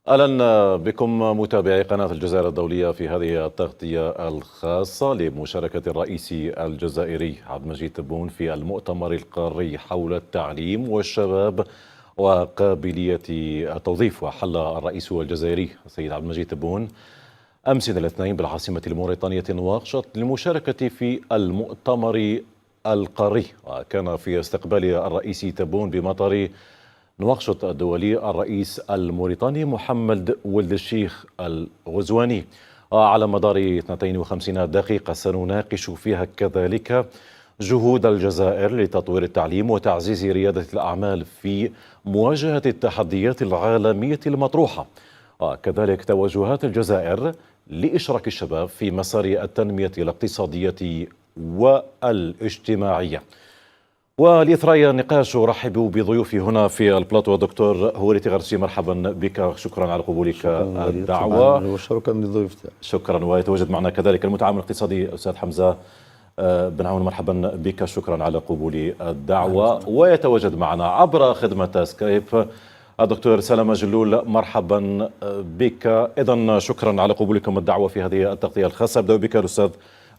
أهلا بكم متابعي قناة الجزائر الدولية في هذه التغطية الخاصة لمشاركة الرئيس الجزائري عبد المجيد تبون في المؤتمر القاري حول التعليم والشباب وقابلية التوظيف. وحل الرئيس الجزائري السيد عبد المجيد تبون أمس الاثنين بالعاصمة الموريتانية نواكشوط للمشاركة في المؤتمر القاري، وكان في استقبال الرئيس تبون بمطار نواكشوط الدولي الرئيس الموريتاني محمد ولد الشيخ الغزواني. على مدار 52 دقيقة سنناقش فيها كذلك جهود الجزائر لتطوير التعليم وتعزيز ريادة الأعمال في مواجهة التحديات العالمية المطروحة، وكذلك توجهات الجزائر لإشراك الشباب في مسار التنمية الاقتصادية والاجتماعية. ولإثراء النقاش أرحب بضيوفي هنا في البلاطو الدكتور هوري تغرسي، مرحبا بك، شكرا على قبولك الدعوة. وشكرا لضيوفتك. شكرا. ويتواجد معنا كذلك المتعاون الاقتصادي الأستاذ حمزة بن عون، مرحبا بك، شكرا على قبول الدعوة. ويتواجد معنا عبر خدمة سكايب الدكتور سلامة جلول، مرحبا بك إذن، شكرا على قبولكم الدعوة في هذه التغطية الخاصة. أبدأ بك الأستاذ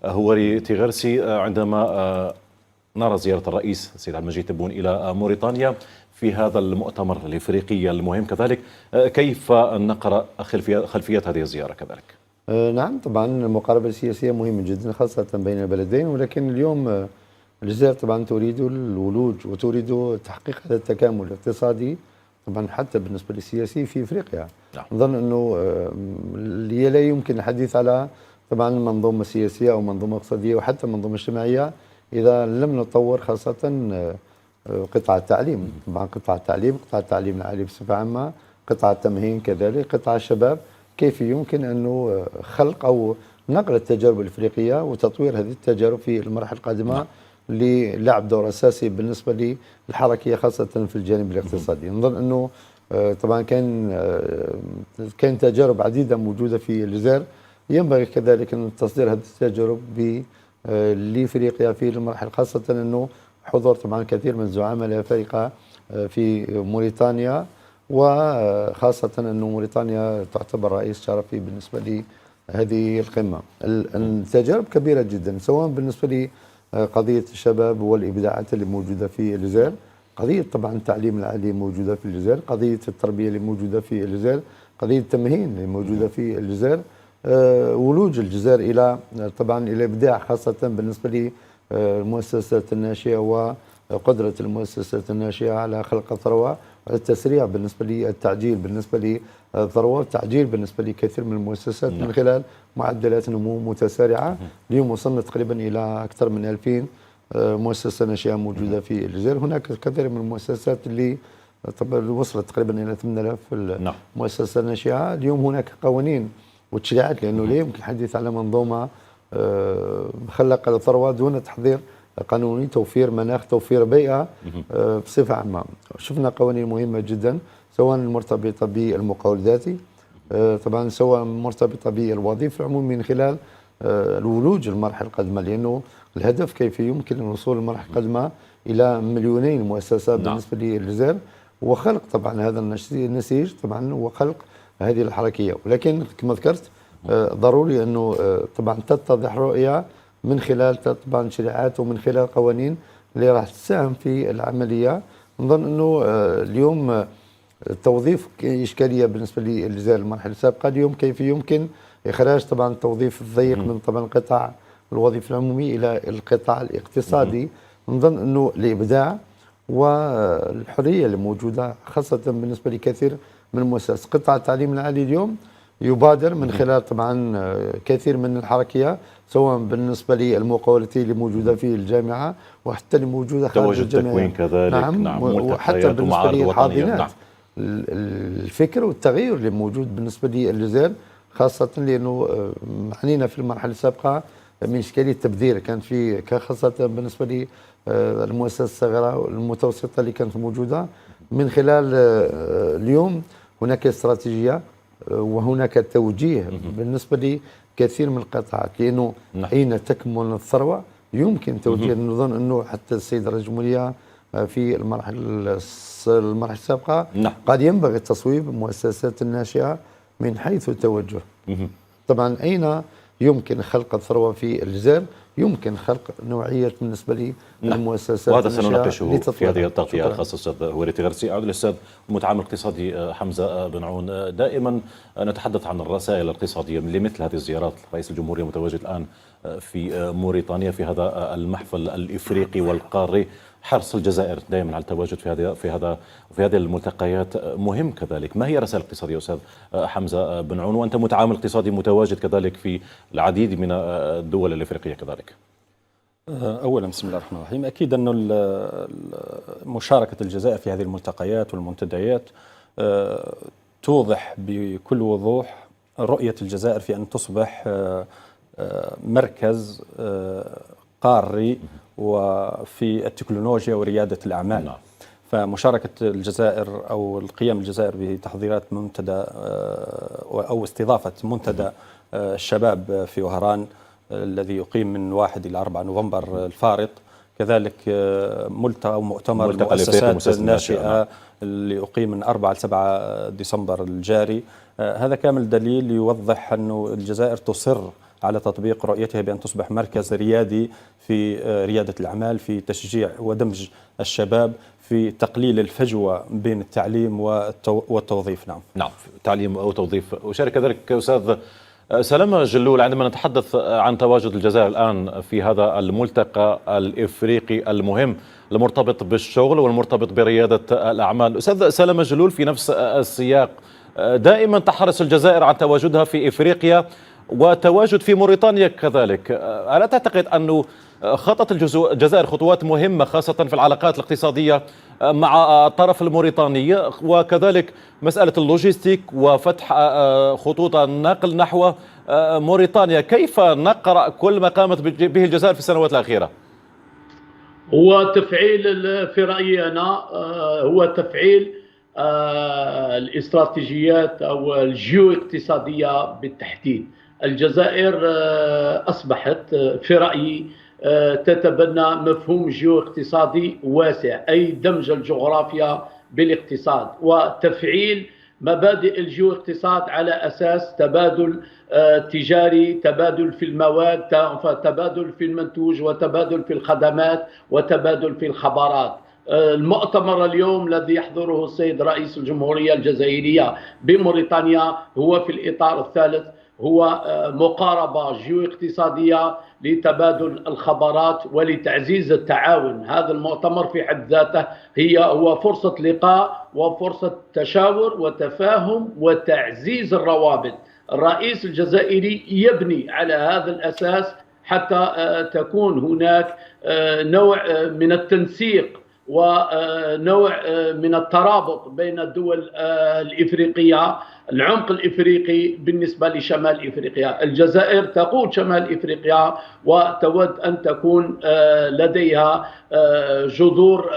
هوري تغرسي. عندما نرى زيارة الرئيس السيد عبد المجيد تبون إلى موريتانيا في هذا المؤتمر الإفريقي المهم كذلك، كيف نقرأ خلفية هذه الزيارة كذلك؟ نعم، طبعا المقاربة السياسية مهمة جدا خاصة بين البلدين، ولكن اليوم الجزائر طبعا تريد الولوج وتريد تحقيق هذا التكامل الاقتصادي طبعا حتى بالنسبة للسياسي في إفريقيا. نعم. نظن أنه لا يمكن الحديث على طبعا منظومة سياسية أو منظومة اقتصادية وحتى منظومة اجتماعية إذا لم نطور خاصة قطاع التعليم. طبعا قطاع التعليم العالي بصفة عامة، قطاع التمهين كذلك، قطاع الشباب. كيف يمكن أنه خلق أو نقل التجارب الإفريقية وتطوير هذه التجارب في المرحلة القادمة للعب دور أساسي بالنسبة للحركية خاصة في الجانب الاقتصادي. نظن أنه طبعا كان تجارب عديدة موجودة في الجزائر، ينبغي كذلك أن تصدير هذه التجارب لإفريقيا في المرحلة، خاصة أنه حضور طبعا كثير من الزعماء الأفارقة في موريتانيا، وخاصة أن موريتانيا تعتبر رئيس شرفي بالنسبة لهذه القمة. التجارب كبيرة جدا، سواء بالنسبة لقضية الشباب والإبداعات اللي موجودة في الجزائر، قضية طبعا التعليم العالي موجودة في الجزائر، قضية التربية اللي موجودة في الجزائر، قضية التمهين اللي موجودة في الجزائر، ولوج الجزائر إلى طبعا إلى إبداع خاصة بالنسبة للمؤسسات الناشئة وقدرة المؤسسات الناشئة على خلق الثروة، والتسريع بالنسبة للتعجيل بالنسبة للثروة، والتعجيل بالنسبة لكثير من المؤسسات من خلال معدلات نمو متسارعة. اليوم وصلنا تقريبا إلى أكثر من 2000 مؤسسة ناشئة موجودة في الجزائر. هناك كثير من المؤسسات اللي طبعا وصلت تقريبا إلى 8000 مؤسسة ناشئة. اليوم هناك قوانين وتشريعات، لأنه لا يمكن الحديث على منظومة مخلقة للثروة دون تحضير قانوني، توفير مناخ، توفير بيئة بصفة عامة. شفنا قوانين مهمة جدا، سواء المرتبطة بالمقاول الذاتي، طبعا سواء مرتبطة بالوظيفة العمومية من خلال الولوج المرحلة القادمة، لأنه الهدف كيف يمكن الوصول المرحلة القادمة إلى 2,000,000 مؤسسة بالنسبة للجزائر، وخلق طبعا هذا النسيج طبعا وخلق هذه الحركية. ولكن كما ذكرت ضروري أنه طبعا تتضح رؤية من خلال طبعا تشريعات ومن خلال قوانين اللي راح تساهم في العملية. نظن أنه اليوم التوظيف إشكالية بالنسبة للجزائر المرحلة السابقة. اليوم كيف يمكن إخراج طبعا التوظيف الضيق من طبعا القطاع الوظيفي العمومي إلى القطاع الاقتصادي. نظن أنه الإبداع والحرية اللي موجودة خاصة بالنسبة لكثير من المؤسسات. قطاع التعليم العالي اليوم يبادر من خلال طبعا كثير من الحركية، سواء بالنسبة للمقاولات اللي موجودة في الجامعة وحتى اللي موجودة خارج الجامعة. تكوين كذلك. نعم. وحتى بالنسبة للحاضنات. نعم. الفكر والتغير اللي موجود بالنسبة للجزائر، خاصة لأنه عنينا في المرحلة السابقة من إشكالية التبذير، كان في خاصة بالنسبة للمؤسسات الصغيرة والمتوسطة اللي كانت موجودة. من خلال اليوم هناك استراتيجية وهناك توجيه بالنسبة لكثير من القطاعات، لأنه حين تكمن الثروة يمكن توجيه. نظن أنه حتى السيد رئيس الجمهورية في المرحلة السابقة. نعم. قد ينبغي تصويب المؤسسات الناشئة من حيث التوجه. طبعا أين يمكن خلق الثروة في الجزائر؟ يمكن خلق نوعية بالنسبة لي المؤسسات وهذا الناشئة سنناقشه في هذه التغطية شكراً. الخاصة. أستاذ هوري تغرسي. أعود للأستاذ المتعامل الاقتصادي حمزة بن عون. دائما نتحدث عن الرسائل الاقتصادية لمثل هذه الزيارات. رئيس الجمهورية متواجد الآن في موريتانيا في هذا المحفل الإفريقي والقاري. حرص الجزائر دائما على التواجد في هذه الملتقيات مهم كذلك. ما هي الرسائل الاقتصادية أستاذ حمزة بن عون، وأنت متعامل اقتصادي متواجد كذلك في العديد من الدول الإفريقية كذلك؟ أولا بسم الله الرحمن الرحيم. أكيد أن مشاركة الجزائر في هذه الملتقيات والمنتديات توضح بكل وضوح رؤية الجزائر في أن تصبح مركز قاري وفي التكنولوجيا وريادة الأعمال. نعم. فمشاركة الجزائر أو القيام الجزائر بتحضيرات منتدى أو استضافة منتدى الشباب في وهران الذي يقيم من 1 إلى 4 نوفمبر الفارط، كذلك ملتقى أو مؤتمر المؤسسات الناشئة اللي يقيم من 4 إلى 7 ديسمبر الجاري. هذا كامل دليل يوضح أن الجزائر تصر على تطبيق رؤيتها بأن تصبح مركز ريادي في ريادة الأعمال، في تشجيع ودمج الشباب، في تقليل الفجوة بين التعليم والتوظيف. نعم تعليم أو توظيف. أشارك كذلك أستاذ سلامة جلول. عندما نتحدث عن تواجد الجزائر الآن في هذا الملتقى الإفريقي المهم المرتبط بالشغل والمرتبط بريادة الأعمال، أستاذ سلامة جلول في نفس السياق دائما تحرص الجزائر عن تواجدها في إفريقيا وتواجد في موريتانيا كذلك. ألا تعتقد أنه خطت الجزائر خطوات مهمة خاصة في العلاقات الاقتصادية مع الطرف الموريتاني، وكذلك مسألة اللوجستيك وفتح خطوط النقل نحو موريتانيا؟ كيف نقرأ كل ما قامت به الجزائر في السنوات الأخيرة؟ هو تفعيل في رأيي أنا هو تفعيل الاستراتيجيات أو الجيو اقتصادية بالتحديد. الجزائر أصبحت في رأيي تتبنى مفهوم جيو اقتصادي واسع، أي دمج الجغرافيا بالاقتصاد وتفعيل مبادئ الجيو اقتصاد على أساس تبادل تجاري، تبادل في المواد، تبادل في المنتوج، وتبادل في الخدمات، وتبادل في الخبرات. المؤتمر اليوم الذي يحضره السيد رئيس الجمهورية الجزائرية بموريتانيا هو في الإطار الثالث، هو مقاربة جيو اقتصادية لتبادل الخبرات ولتعزيز التعاون. هذا المؤتمر في حد ذاته هو فرصة لقاء وفرصة تشاور وتفاهم وتعزيز الروابط. الرئيس الجزائري يبني على هذا الأساس حتى تكون هناك نوع من التنسيق ونوع من الترابط بين الدول الإفريقية، العمق الإفريقي بالنسبة لشمال إفريقيا. الجزائر تقود شمال إفريقيا وتود أن تكون لديها جذور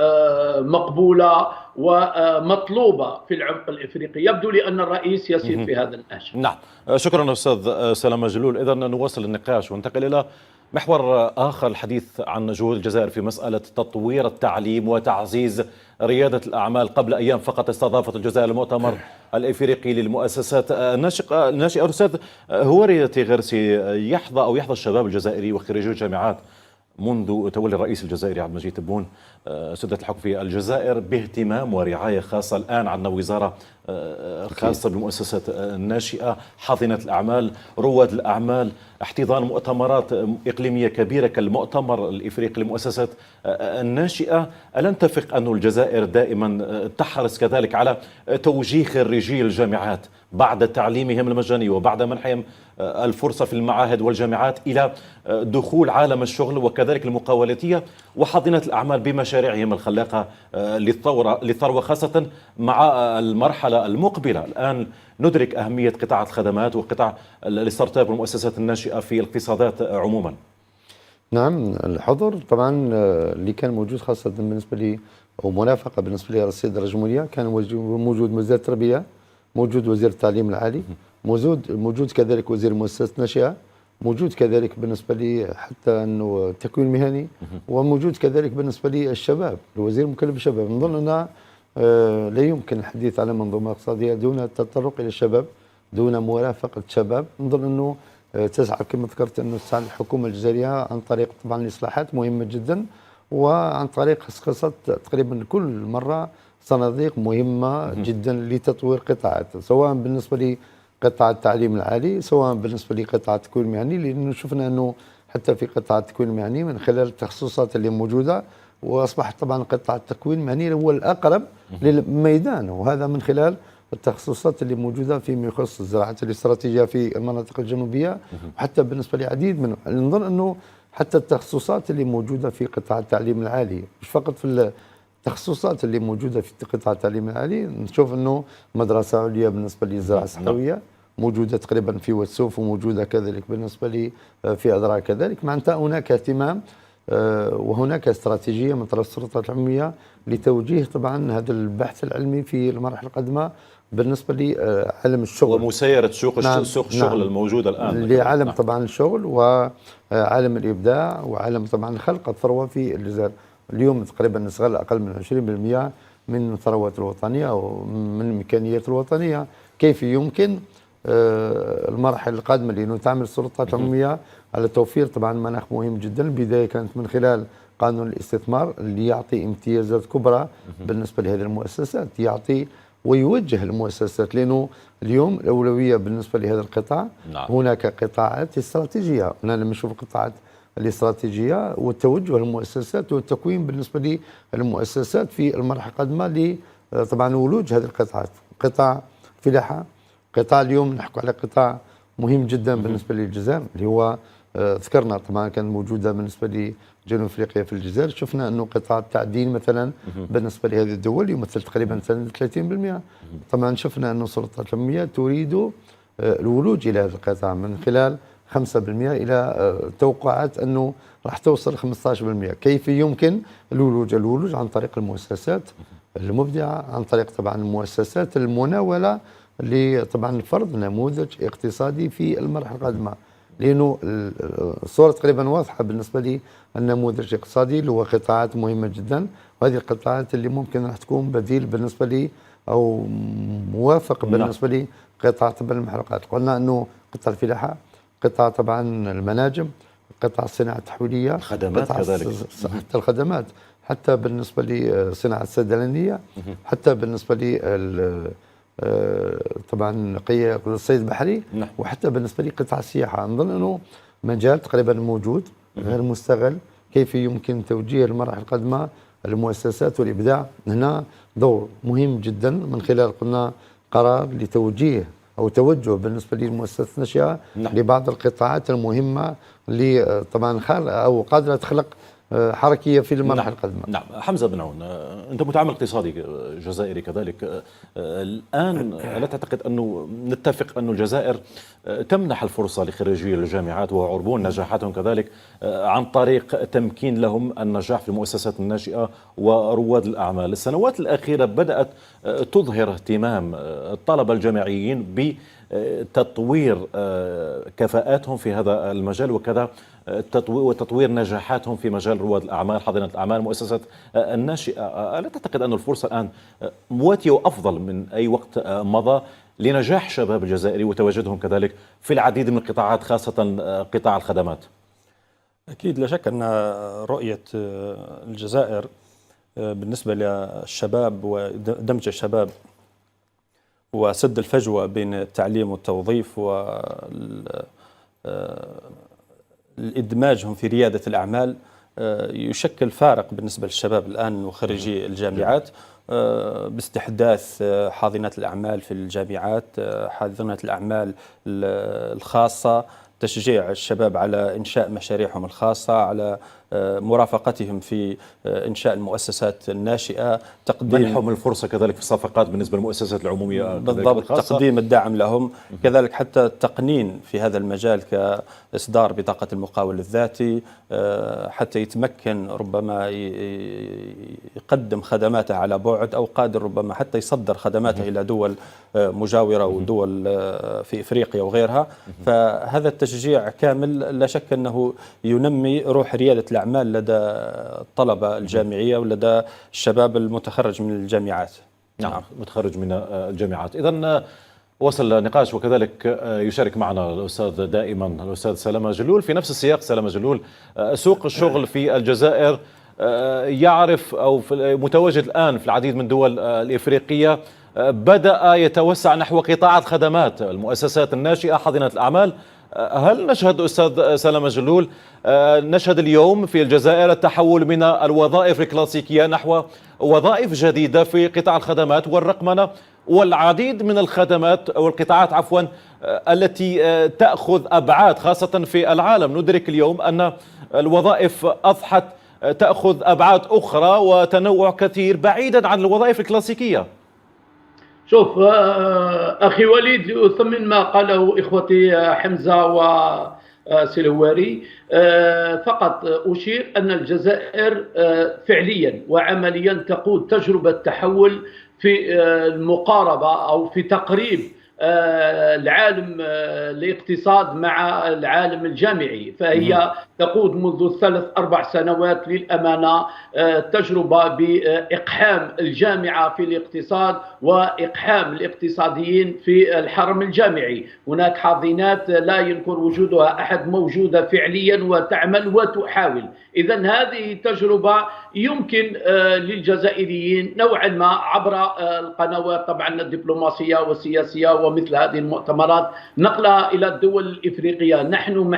مقبولة ومطلوبة في العمق الإفريقي. يبدو لي أن الرئيس يسير في هذا النهج. نعم، شكرا أستاذ سلامة جلول. إذن نواصل النقاش وننتقل إلى محور آخر، الحديث عن جهود الجزائر في مسألة تطوير التعليم وتعزيز ريادة الأعمال. قبل أيام فقط استضافت الجزائر المؤتمر الإفريقي للمؤسسات الناشئة. أستاذ هوري تغرسي، يحظى الشباب الجزائري وخريجي الجامعات منذ تولي الرئيس الجزائري عبد المجيد تبون سدة الحكم في الجزائر باهتمام ورعاية خاصة. الآن عندنا وزارة خاصة بالمؤسسات الناشئة، حاضنة الأعمال، رواد الأعمال، احتضان مؤتمرات إقليمية كبيرة كالمؤتمر الإفريقي للمؤسسات الناشئة. ألا نتفق أن الجزائر دائما تحرص كذلك على توجيه خريجي الجامعات بعد تعليمهم المجاني وبعد منحهم الفرصة في المعاهد والجامعات إلى دخول عالم الشغل وكذلك المقاولاتية وحاضنة الأعمال بمشاريعهم الخلاقة للثروة خاصة مع المرحلة المقبلة؟ الآن ندرك أهمية قطاع الخدمات وقطاع الستارت اب والمؤسسات الناشئة في الاقتصادات عموما. نعم، الحضور طبعا اللي كان موجود خاصة بالنسبة لي أو مرافقة بالنسبة لي السيد رئيس الجمهورية، كان موجود وزير التربية، موجود وزير التعليم العالي، موجود كذلك وزير المؤسسات الناشئة، موجود كذلك بالنسبة لي حتى أنه التكوين المهني، وموجود كذلك بالنسبة لي الشباب، الوزير المكلف بالشباب. نظن أن لا يمكن الحديث على منظومة اقتصادية دون التطرق إلى الشباب، دون مرافقة الشباب. نظن أنه تسعى كما ذكرت أنه تسعى الحكومة الجزائرية عن طريق طبعا الإصلاحات مهمة جدا، وعن طريق خصخصة تقريبا كل مرة صناديق مهمة جدا لتطوير قطاعات، سواء بالنسبة لقطاع التعليم العالي، سواء بالنسبة لقطاع التكوين المهني، لأنه شفنا أنه حتى في قطاع التكوين المهني من خلال التخصصات اللي موجودة، وأصبح طبعا قطاع التكوين المهني هو الأقرب للميدان، وهذا من خلال التخصصات اللي موجودة فيما يخص الزراعة الاستراتيجية في المناطق الجنوبية، وحتى بالنسبة لعديد من نظن أنه حتى التخصصات اللي موجودة في قطاع التعليم العالي، مش فقط في التخصصات اللي موجودة في قطاع التعليم العالي، نشوف أنه مدرسة عليا بالنسبة للزراعة الصحراوية موجودة تقريبا في وسوف، وموجودة كذلك بالنسبة لي في أذرع كذلك. معناتها هناك اهتمام وهناك استراتيجية من طرف السلطات العلمية لتوجيه طبعا هذا البحث العلمي في المراحل القادمة بالنسبة لعالم الشغل ومسايرة سوق نعم الشغل نعم الموجودة الآن لعالم نعم. طبعا الشغل وعالم الإبداع وعالم طبعا خلق الثروة في الجزائر. اليوم تقريبا نشغل أقل من 20% من الثروات الوطنية ومن الإمكانيات الوطنية. كيف يمكن المرحلة القادمة لأنه تعمل السلطات العمومية على توفير طبعا مناخ مهم جدا. البداية كانت من خلال قانون الاستثمار اللي يعطي امتيازات كبرى بالنسبة لهذه المؤسسات، يعطي ويوجه المؤسسات، لأنه اليوم الأولوية بالنسبة لهذا القطاع نعم. هناك قطاعات استراتيجية، هنا لما نشوف القطاعات الاستراتيجية والتوجه المؤسسات والتكوين بالنسبة للمؤسسات في المرحلة القادمة طبعا ولوج هذه القطاعات. قطاع فلاحة، قطاع اليوم نحكي على قطاع مهم جدا بالنسبة للجزائر اللي هو ذكرنا طبعا كان موجودة بالنسبة لجنوب افريقيا في الجزائر، شفنا انه قطاع التعدين مثلا بالنسبة لهذه الدول يمثل تقريبا 30%. طبعا شفنا انه السلطات العلمية تريد الولوج الى هذا القطاع من خلال 5% الى توقعات انه راح توصل 15%. كيف يمكن الولوج؟ الولوج عن طريق المؤسسات المبدعة، عن طريق طبعا المؤسسات المناولة لطبعا فرض نموذج اقتصادي في المرحلة القادمة، لأنه الصورة تقريبا واضحة بالنسبة لي. النموذج الاقتصادي اللي هو قطاعات مهمة جدا، وهذه القطاعات اللي ممكن راح تكون بديل بالنسبة لي أو موافق بالنسبة لي قطاع طبعا المحروقات. قلنا أنه قطاع الفلاحة، قطاع طبعا المناجم، قطاع الصناعة التحويلية، الخدمات كذلك، حتى الخدمات، حتى بالنسبة لصناعة الصيدلانية، حتى بالنسبة لي طبعا الصيد البحري، وحتى بالنسبة لقطاع السياحة. نظن أنه مجال تقريبا موجود غير مستغل. كيف يمكن توجيه المراحل القادمة المؤسسات والإبداع؟ هنا دور مهم جدا من خلال قلنا قرار لتوجيه أو توجه بالنسبة للمؤسسات الناشئة لبعض القطاعات المهمة اللي طبعا أو قادرة تخلق حركية في المرحلة القادمة. نعم. حمزة بن عون، أنت متعامل اقتصادي جزائري كذلك، الآن لا تعتقد أنه نتفق أن الجزائر تمنح الفرصة لخريجي الجامعات وعربون نجاحاتهم كذلك عن طريق تمكين لهم النجاح في المؤسسات الناشئة ورواد الأعمال؟ السنوات الأخيرة بدأت تظهر اهتمام الطلبة الجامعيين بتطوير كفاءاتهم في هذا المجال، وكذا وتطوير نجاحاتهم في مجال رواد الأعمال، حاضنة الأعمال، المؤسسات الناشئة. ألا تعتقد أن الفرصة الآن مواتية وأفضل من أي وقت مضى لنجاح شباب الجزائري وتواجدهم كذلك في العديد من القطاعات، خاصة قطاع الخدمات؟ أكيد لا شك أن رؤية الجزائر بالنسبة للشباب ودمج الشباب وسد الفجوة بين التعليم والتوظيف والإدماجهم في ريادة الأعمال يشكل فارق بالنسبة للشباب الآن وخريجي الجامعات، باستحداث حاضنات الأعمال في الجامعات، حاضنات الأعمال الخاصة، تشجيع الشباب على إنشاء مشاريعهم الخاصة، على مرافقتهم في إنشاء المؤسسات الناشئة، تقديم منحهم الفرصة كذلك في الصفقات بالنسبة للمؤسسات العمومية بالضبط، تقديم الدعم لهم، كذلك حتى التقنين في هذا المجال كإصدار بطاقة المقاول الذاتي حتى يتمكن ربما يقدم خدماته على بعد، أو قادر ربما حتى يصدر خدماته إلى دول مجاورة ودول في إفريقيا وغيرها. فهذا التشجيع كامل لا شك أنه ينمي روح ريادة الأعمال لدى الطلبة الجامعية ولدى الشباب المتخرج من الجامعات. نعم، متخرج من الجامعات. إذن وصل النقاش، وكذلك يشارك معنا الأستاذ دائما الأستاذ سلامة جلول في نفس السياق. سلامة جلول، سوق الشغل في الجزائر يعرف أو متواجد الآن في العديد من الدول الإفريقية، بدأ يتوسع نحو قطاع الخدمات، المؤسسات الناشئة، حاضنة الأعمال. هل نشهد أستاذ سلامة جلول، نشهد اليوم في الجزائر التحول من الوظائف الكلاسيكية نحو وظائف جديدة في قطاع الخدمات والرقمنة والعديد من الخدمات أو القطاعات عفوا التي تأخذ أبعاد، خاصة في العالم ندرك اليوم أن الوظائف أصبحت تأخذ أبعاد أخرى وتنوع كثير بعيدا عن الوظائف الكلاسيكية. شوف أخي وليد، أثمن ما قاله إخوتي حمزة وسلواري، فقط أشير أن الجزائر فعليا وعمليا تقود تجربة تحول في المقاربة أو في تقريب العالم الاقتصاد مع العالم الجامعي. فهي تقود منذ 3-4 سنوات للأمانة تجربة بإقحام الجامعة في الاقتصاد وإقحام الاقتصاديين في الحرم الجامعي. هناك حاضنات لا ينكر وجودها أحد، موجودة فعليا وتعمل وتحاول. إذن هذه تجربة يمكن للجزائريين نوعا ما عبر القنوات طبعا الدبلوماسية والسياسية ومثل هذه المؤتمرات نقلها إلى الدول الإفريقية. نحن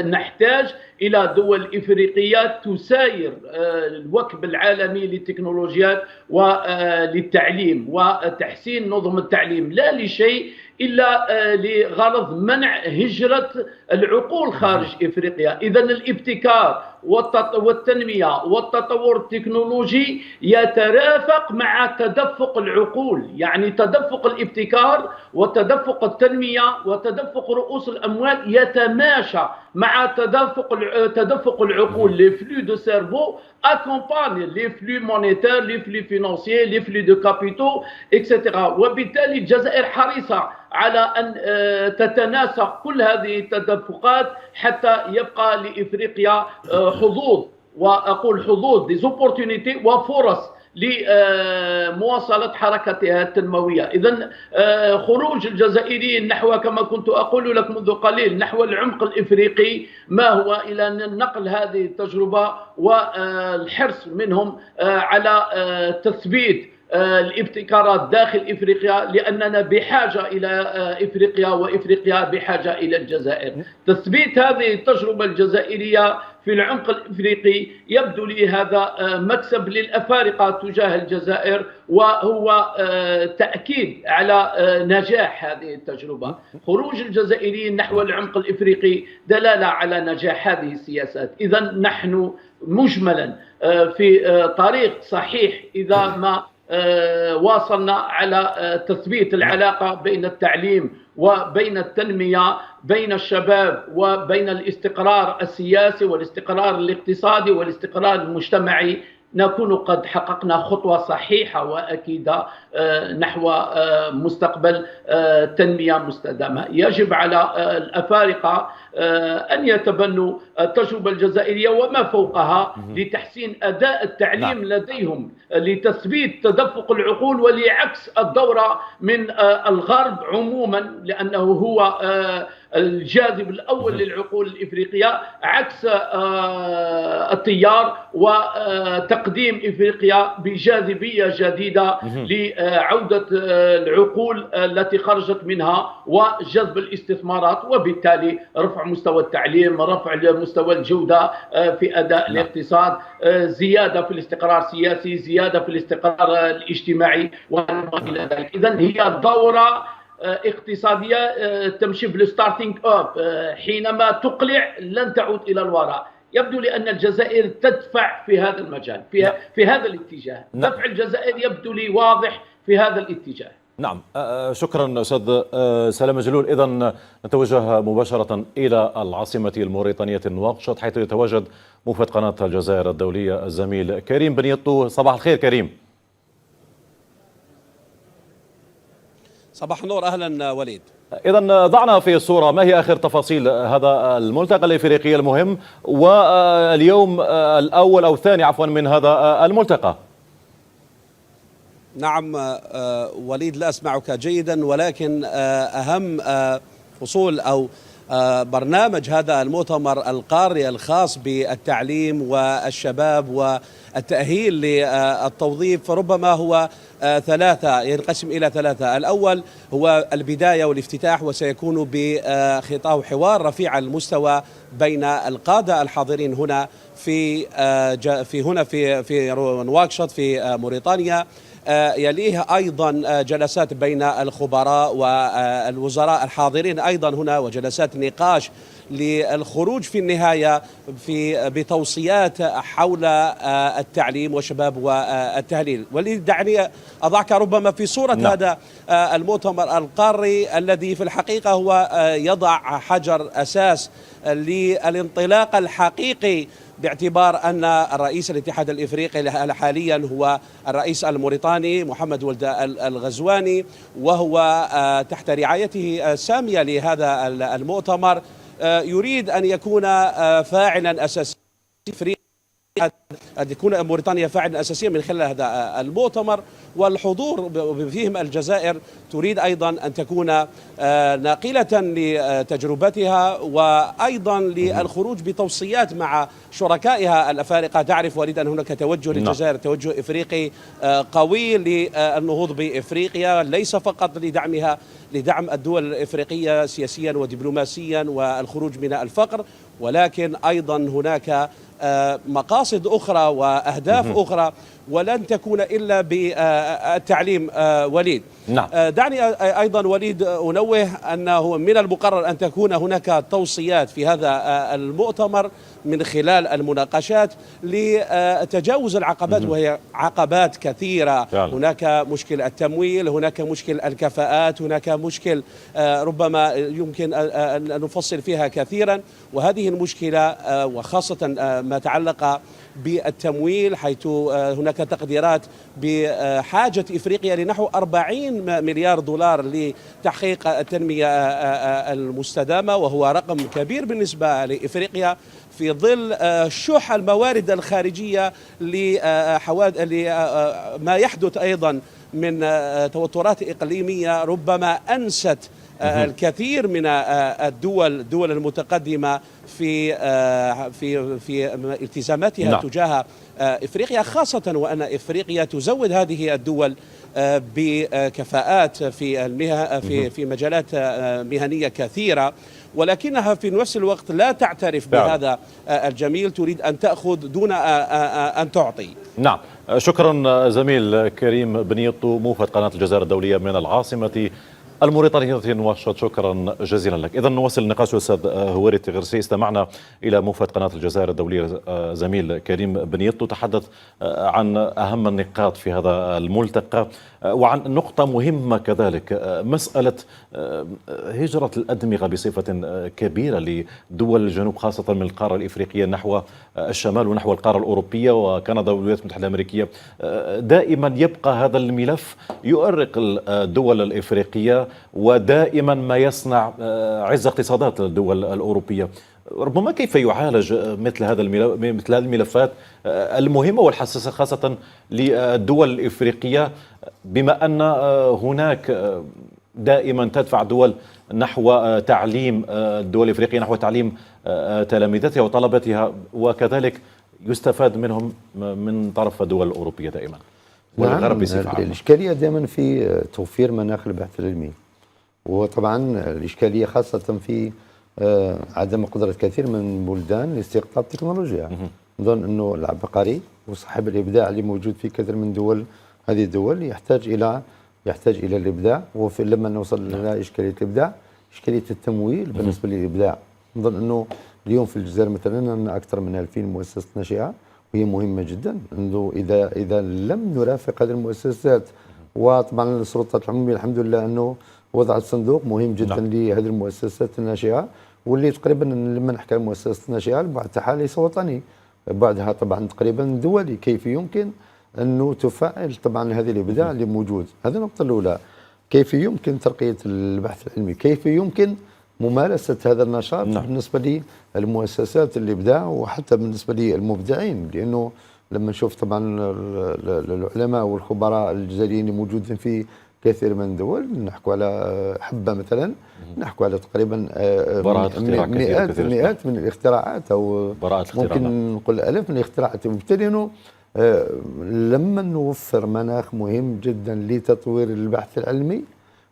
نحتاج إلى دول إفريقية تساير الوكب العالمي للتكنولوجيات وللتعليم وتحسين نظم التعليم، لا لشيء إلا لغرض منع هجرة العقول خارج إفريقيا. إذن الابتكار والتنمية والتطور التكنولوجي يترافق مع تدفق العقول، يعني تدفق الابتكار وتدفق التنمية وتدفق رؤوس الأموال يتماشى مع تدفق العقول. les flux de cerveau accompagnent les flux monétaires, les flux financiers, les flux de capitaux, etc. وبالتالي الجزائر حريصة على أن تتناسق كل هذه التدفقات حتى يبقى لإفريقيا حظوظ، وأقول حظوظ des opportunités وفرص لمواصلة حركتها التنموية. إذن خروج الجزائريين نحو، كما كنت أقول لك منذ قليل، نحو العمق الإفريقي ما هو إلى نقل هذه التجربة والحرص منهم على تثبيت الابتكارات داخل إفريقيا، لأننا بحاجة إلى إفريقيا وإفريقيا بحاجة إلى الجزائر. تثبيت هذه التجربة الجزائرية في العمق الإفريقي يبدو لي هذا مكسب للأفارقة تجاه الجزائر، وهو تأكيد على نجاح هذه التجربة. خروج الجزائريين نحو العمق الإفريقي دلالة على نجاح هذه السياسات. إذن نحن مجملا في طريق صحيح إذا ما واصلنا على تثبيت العلاقة بين التعليم وبين التنمية، بين الشباب وبين الاستقرار السياسي والاستقرار الاقتصادي والاستقرار المجتمعي. نكون قد حققنا خطوة صحيحة وأكيدة نحو مستقبل تنمية مستدامة. يجب على الأفارقة أن يتبنوا التجربة الجزائرية وما فوقها لتحسين أداء التعليم لديهم، لتثبيت تدفق العقول ولعكس الدورة من الغرب عموما، لأنه هو الجاذب الأول للعقول الإفريقية، عكس التيار وتقديم إفريقيا بجاذبية جديدة لعودة العقول التي خرجت منها وجذب الاستثمارات، وبالتالي رفع مستوى التعليم، رفع مستوى الجودة في أداء الاقتصاد، زيادة في الاستقرار السياسي، زيادة في الاستقرار الاجتماعي وما إلى ذلك. إذن هي دورة اقتصادية تمشي بالستارتينج اب، حينما تقلع لن تعود إلى الوراء. يبدو لي أن الجزائر تدفع في هذا المجال، في هذا الاتجاه. دفع الجزائر يبدو لي واضح في هذا الاتجاه. نعم. شكرا أستاذ سلام جلول. إذن نتوجه مباشرة إلى العاصمة الموريتانية نواكشوط، حيث يتواجد موفد قناة الجزائر الدولية الزميل كريم بنيطو. صباح الخير كريم. صباح النور، أهلا وليد. إذن ضعنا في الصورة، ما هي آخر تفاصيل هذا الملتقى الإفريقي المهم واليوم الأول أو الثاني عفوا من هذا الملتقى؟ نعم وليد، لا أسمعك جيدا، ولكن أهم فصول أو برنامج هذا المؤتمر القاري الخاص بالتعليم والشباب والتأهيل للتوظيف ربما هو ثلاثة، ينقسم إلى ثلاثة. الأول هو البداية والافتتاح، وسيكون بخطاب حوار رفيع المستوى بين القادة الحاضرين هنا في نواكشوط في موريتانيا. يليه أيضا جلسات بين الخبراء والوزراء الحاضرين أيضا هنا، وجلسات نقاش للخروج في النهاية بتوصيات حول التعليم والشباب والتهليل. ولدعني أضعك ربما في صورة هذا المؤتمر القاري الذي في الحقيقة هو يضع حجر أساس للانطلاق الحقيقي، باعتبار أن الرئيس الاتحاد الإفريقي حاليا هو الرئيس الموريتاني محمد ولد الغزواني، وهو تحت رعايته السامية لهذا المؤتمر يريد أن يكون فاعلا أساسيا أن تكون موريتانيا فاعلا أساسيا من خلال هذا المؤتمر، والحضور فيهم الجزائر تريد أيضا أن تكون ناقلة لتجربتها، وأيضا للخروج بتوصيات مع شركائها الأفارقة. تعرف وليد أن هناك توجه للجزائر، توجه إفريقي قوي للنهوض بإفريقيا، ليس فقط لدعم الدول الإفريقية سياسيا ودبلوماسيا والخروج من الفقر، ولكن أيضا هناك مقاصد أخرى وأهداف أخرى، ولن تكون إلا بالتعليم وليد. نعم. دعني أيضا وليد أنوه أنه من المقرر أن تكون هناك توصيات في هذا المؤتمر من خلال المناقشات لتجاوز العقبات، وهي عقبات كثيرة. هناك مشكل التمويل، هناك مشكل الكفاءات، هناك مشكل ربما يمكن أن نفصل فيها كثيرا، وهذه المشكلة وخاصة ما تعلق بالتمويل، حيث هناك تقديرات بحاجة إفريقيا لنحو 40 مليار دولار لتحقيق التنمية المستدامة، وهو رقم كبير بالنسبة لإفريقيا في ظل شح الموارد الخارجية لما يحدث أيضا من توترات إقليمية ربما أنست الكثير من الدول المتقدمة في التزاماتها تجاه إفريقيا، خاصة وأن إفريقيا تزود هذه الدول بكفاءات في مجالات مهنية كثيرة، ولكنها في نفس الوقت لا تعترف بهذا الجميل، تريد أن تأخذ دون أن تعطي. نعم. شكرا زميل كريم بنيطو، موفد قناة الجزائر الدولية من العاصمة الموريتانية نواكشوط. شكرا جزيلا لك. إذا نواصل النقاش أستاذ هواري تغرسي. استمعنا إلى موفد قناة الجزائر الدولية زميل كريم بنيطو، تحدث عن أهم النقاط في هذا الملتقى، وعن نقطة مهمة كذلك، مسألة هجرة الأدمغة بصفة كبيرة لدول الجنوب، خاصة من القارة الإفريقية نحو الشمال ونحو القارة الأوروبية وكندا والولايات المتحدة الأمريكية. دائما يبقى هذا الملف يؤرق الدول الإفريقية، ودائما ما يصنع عز اقتصادات الدول الأوروبية. ربما كيف يعالج مثل هذه الملفات المهمة والحساسة خاصة للدول الإفريقية، بما أن هناك دائما تدفع دول نحو تعليم الدول الإفريقية، نحو تعليم تلامذتها وطلبتها، وكذلك يستفاد منهم من طرف الدول الأوروبية دائما والغرب بصفة عامة. الإشكالية دائما في توفير مناخ البحث العلمي، وطبعا الإشكالية خاصة في عدم قدرة كثير من البلدان لاستقطاب تكنولوجيا. نظن أنه العبقري وصاحب الإبداع اللي موجود في كثير من دول، هذه الدول يحتاج إلى الإبداع، لما نوصل إلى إشكالية الإبداع، إشكالية التمويل بالنسبة للإبداع. نظن أنه اليوم في الجزائر مثلا عندنا اكثر من 2000 مؤسسه ناشئه، وهي مهمه جدا. انه اذا لم نرافق هذه المؤسسات، وطبعا السلطات العموميه الحمد لله انه وضعت صندوق مهم جدا لهذه المؤسسات الناشئه، واللي تقريبا لما نحكي عن المؤسسات الناشئه البعض تاعها ليس وطني، بعضها طبعا تقريبا دولي. كيف يمكن انه تفعل طبعا هذه الابداع اللي موجود؟ هذه النقطه الاولى. كيف يمكن ترقيه البحث العلمي؟ كيف يمكن ممارسه هذا النشاط بالنسبه للمؤسسات الابداع وحتى بالنسبه للمبدعين؟ لانه لما نشوف طبعا العلماء والخبراء الجزائريين الموجودين في كثير من الدول، نحكوا على حبه مثلا، نحكوا على تقريبا مئات من الاختراعات، او ممكن نقول الاف من الاختراعات. وبالتالي انه لما نوفر مناخ مهم جدا لتطوير البحث العلمي،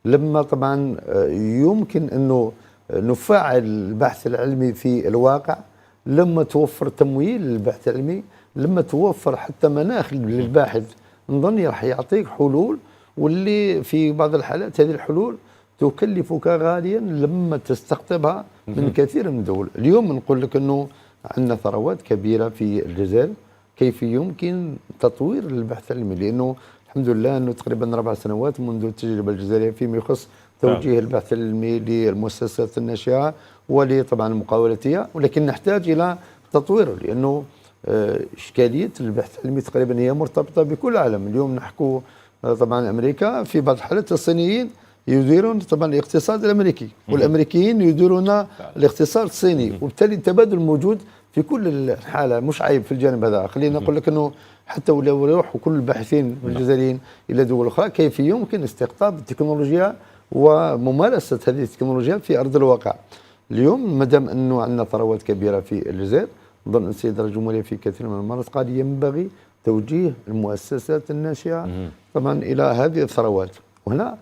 لما طبعا يمكن انه نفعل البحث العلمي في الواقع، لما توفر تمويل للبحث العلمي، لما توفر حتى مناخ للباحث، نظن راح يعطيك حلول، واللي في بعض الحالات هذه الحلول تكلفك غاليا لما تستقطبها من كثير من الدول. اليوم نقول لك انه عندنا ثروات كبيره في الجزائر، كيف يمكن تطوير البحث العلمي؟ لانه الحمد لله انه تقريبا 4 سنوات منذ التجربه الجزائريه فيما يخص توجيه البحث العلمي للمؤسسات الناشئه ولطبعا المقاولاتيه، ولكن نحتاج الى تطويره، لانه اشكاليه البحث العلمي تقريبا هي مرتبطه بكل العالم. اليوم نحكوا طبعا امريكا، في بعض الحالات الصينيين يديرون طبعا الاقتصاد الامريكي، والامريكيين يديرون الاقتصاد الصيني، وبالتالي التبادل موجود في كل الحاله، مش عيب في الجانب هذا. خلينا نقول لك انه حتى ولو يروحوا كل الباحثين الجزائريين الى دول اخرى، كيف يمكن استقطاب التكنولوجيا وممارسه هذه التكنولوجيا في ارض الواقع. اليوم ما دام انه عندنا ثروات كبيره في الجزائر، نظن السيد رئيس الجمهوريه في كثير من المرات قال ينبغي توجيه المؤسسات الناشئه طبعا الى هذه الثروات، وهنا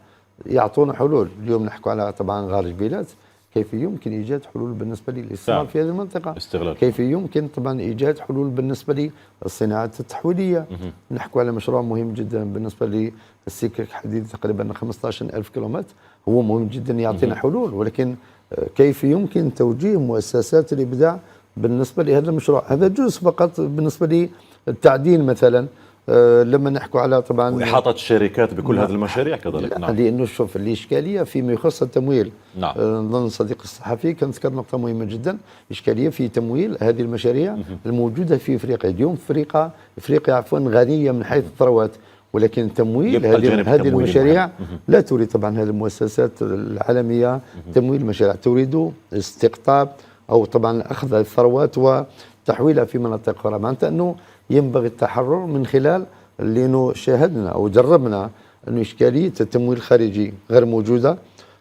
يعطونا حلول. اليوم نحكي على طبعا غار جبيلات، كيف يمكن ايجاد حلول بالنسبه للاستثمار في هذه المنطقه؟ كيف يمكن طبعا ايجاد حلول بالنسبه للصناعات التحويليه؟ نحكي على مشروع مهم جدا بالنسبه للسكك حديد تقريبا 15,000 كيلومتر، هو مهم جدا يعطينا حلول، ولكن كيف يمكن توجيه مؤسسات الابداع بالنسبه لهذا المشروع؟ هذا جزء فقط بالنسبه للتعدين مثلا. لما نحكوا على طبعا وإحاطة الشركات بكل هذه المشاريع كذلك. نعم. لأنه شوف الإشكالية فيما يخص التمويل. نعم. نظن صديق الصحفي كان ذكر نقطة مهمة جدا، إشكالية في تمويل هذه المشاريع الموجودة في إفريقيا. اليوم إفريقيا عفوا غنية من حيث الثروات، ولكن تمويل هذه المشاريع لا تريد طبعا هذه المؤسسات العالمية تمويل المشاريع، تريد استقطاب أو طبعا أخذ الثروات وتحويلها في مناطق أخرى. معناتها أنه ينبغي التحرر من خلال لأنه شاهدنا أو جربنا أنه إشكالية التمويل الخارجي غير موجودة.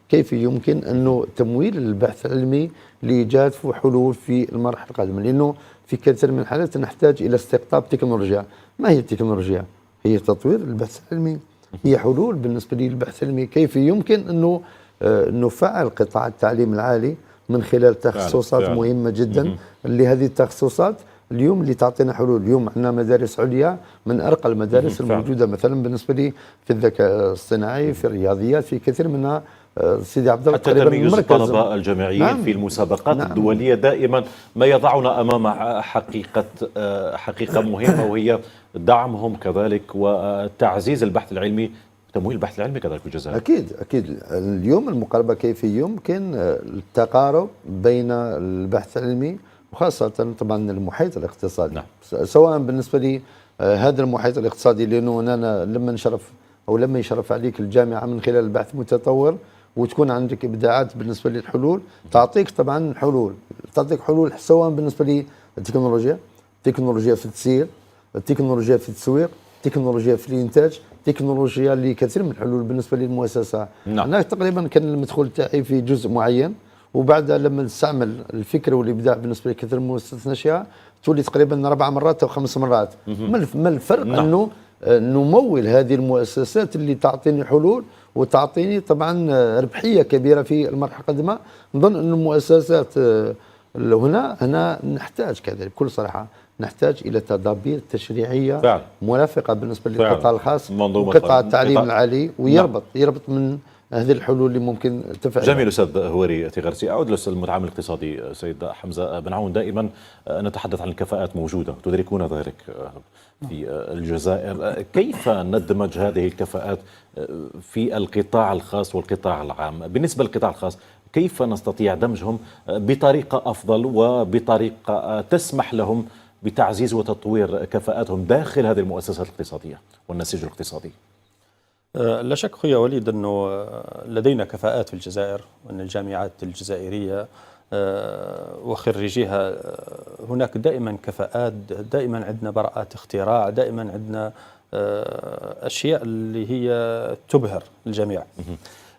كيف يمكن أنه تمويل البحث العلمي لإيجاد حلول في المرحلة القادمة؟ لأنه في كثير من الحالات نحتاج إلى استقطاب تكنولوجيا. ما هي التكنولوجيا؟ هي تطوير البحث العلمي، هي حلول بالنسبة للبحث العلمي. كيف يمكن أنه نفعل قطاع التعليم العالي من خلال تخصصات مهمة جدا، اللي هذه التخصصات اليوم اللي تعطينا حلول. اليوم عندنا مدارس عليا من ارقى المدارس الموجوده مثلا بالنسبه لي في الذكاء الصناعي، في الرياضيات، في كثير منها. سيدي عبد الله حتى تمييز الطلبه الجامعيين في المسابقات الدوليه دائما ما يضعنا امام حقيقه مهمه، وهي دعمهم كذلك وتعزيز البحث العلمي، تمويل البحث العلمي كذلك في الجزائر. اكيد اليوم المقاربه كيف يمكن التقارب بين البحث العلمي وخاصة طبعا المحيط الاقتصادي. سواء بالنسبة لي هذا المحيط الاقتصادي، لأنه أنا لما يشرف عليك الجامعة من خلال البحث المتطور وتكون عندك إبداعات بالنسبة للحلول، تعطيك طبعا حلول، سواء بالنسبة للتكنولوجيا، تكنولوجيا في التسيير، تكنولوجيا في التسويق، تكنولوجيا في الإنتاج، تكنولوجيا لكثير من الحلول بالنسبة للمؤسسة. أنا تقريبا كان المدخول تاعي في جزء معين، وبعد لما نستعمل الفكر والابداع بالنسبه لكثير من المؤسسات الناشئه تولي تقريبا 4 مرات او 5 مرات. ما الفرق؟ انه نمول هذه المؤسسات اللي تعطيني حلول وتعطيني طبعا ربحيه كبيره في المرحله القادمه. نظن ان المؤسسات هنا نحتاج كذلك بكل صراحه نحتاج الى تدابير تشريعيه مرافقه بالنسبه للقطاع الخاص وقطاع التعليم العالي، ويربط من هذه الحلول اللي ممكن تفعل. جميل أستاذ هواري تيغرسي. أعود للأستاذ المتعامل الاقتصادي سيد حمزة بن عون. دائما نتحدث عن الكفاءات موجودة، تدركون ذلك في الجزائر. كيف ندمج هذه الكفاءات في القطاع الخاص والقطاع العام؟ بالنسبة للقطاع الخاص كيف نستطيع دمجهم بطريقة أفضل وبطريقة تسمح لهم بتعزيز وتطوير كفاءاتهم داخل هذه المؤسسات الاقتصادية والنسيج الاقتصادي؟ لا شك أخوي وليد أنه لدينا كفاءات في الجزائر، وأن الجامعات الجزائرية وخريجيها هناك دائما كفاءات، دائما عندنا براءات اختراع، دائما عندنا أشياء اللي هي تبهر الجميع.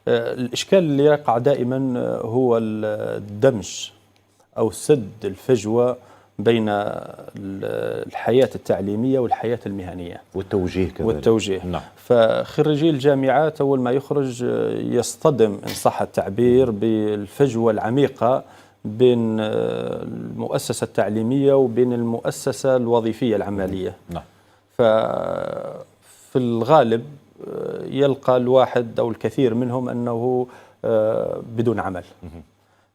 الإشكال اللي يقع دائما هو الدمج أو سد الفجوة بين الحياة التعليمية والحياة المهنية والتوجيه كذلك. والتوجيه. نعم. فخريجي الجامعات أول ما يخرج يصطدم إن صح التعبير بالفجوة العميقة بين المؤسسة التعليمية وبين المؤسسة الوظيفية العملية. نعم. ففي الغالب يلقى الواحد أو الكثير منهم أنه بدون عمل.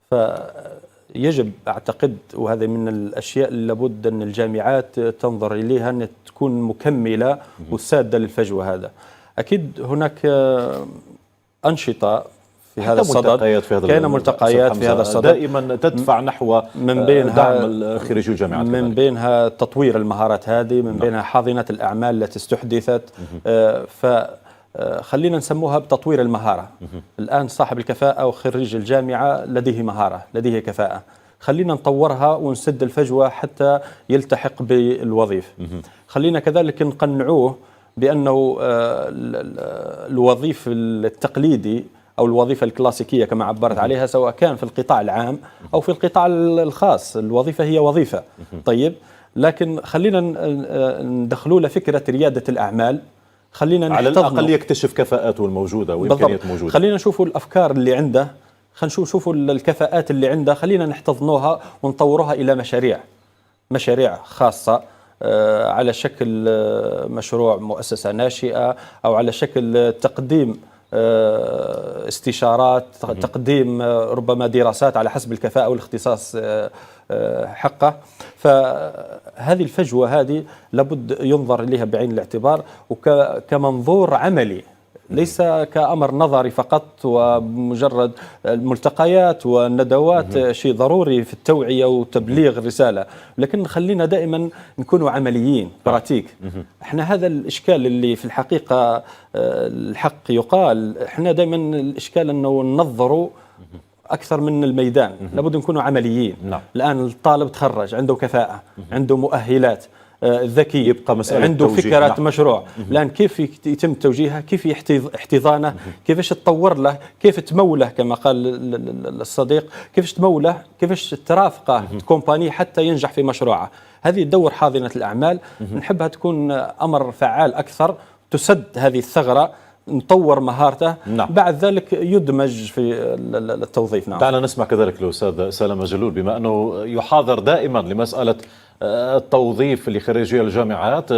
فيجب أعتقد، وهذا من الأشياء اللي لابد أن الجامعات تنظر إليها، أن تكون مكملة وسادة للفجوة. هذا أكيد هناك أنشطة في هذا الصدد، كان ملتقيات في هذا الصدد دائما تدفع نحو من بينها دعم خريجي الجامعات، من بينها تطوير المهارات هذه، من بينها حاضنة الأعمال التي استحدثت. فخلينا نسموها بتطوير المهارة. الآن صاحب الكفاءة وخريج الجامعة لديه مهارة، لديه كفاءة، خلينا نطورها ونسد الفجوة حتى يلتحق بالوظيفة. خلينا كذلك نقنعوه بأنه الوظيفة التقليدي أو الوظيفة الكلاسيكية كما عبرت عليها، سواء كان في القطاع العام أو في القطاع الخاص، الوظيفة هي وظيفة. طيب، لكن خلينا ندخلوا له فكرة ريادة الأعمال، خلينا على الأقل يكتشف كفاءاته الموجودة وإمكانياته موجودة. خلينا نشوفوا الأفكار اللي عنده، خلينا نشوفوا الكفاءات اللي عنده، خلينا نحتضنوها ونطورها إلى مشاريع خاصة، على شكل مشروع مؤسسة ناشئة، أو على شكل تقديم استشارات، تقديم ربما دراسات على حسب الكفاءة والاختصاص حقه. فهذه الفجوة هذه لابد ينظر إليها بعين الاعتبار وكمنظور عملي، ليس كأمر نظري فقط ومجرد الملتقيات والندوات. شيء ضروري في التوعية وتبليغ الرسالة، لكن خلينا دائما نكونوا عمليين براتيك. احنا هذا الإشكال اللي في الحقيقة الحق يقال، احنا دائما الإشكال أنه ننظروا أكثر من الميدان. لابد نكونوا عمليين. الآن الطالب تخرج عنده كفاءة، عنده مؤهلات، ذكي، يبقى مسألة عنده توجيه. فكرة مشروع. الآن كيف يتم توجيهها، كيف احتضانه، كيفاش تطور له، كيف تموله كما قال الصديق، كيفاش تموله، كيفاش ترافقه، تكومباني حتى ينجح في مشروعه. هذه دور حاضنة الأعمال، نحبها تكون أمر فعال أكثر، تسد هذه الثغرة، نطور مهارته. بعد ذلك يدمج في التوظيف. دعنا نسمع كذلك الأستاذ سلامة جلول، بما أنه يحاضر دائما لمسألة التوظيف لخريجي الجامعات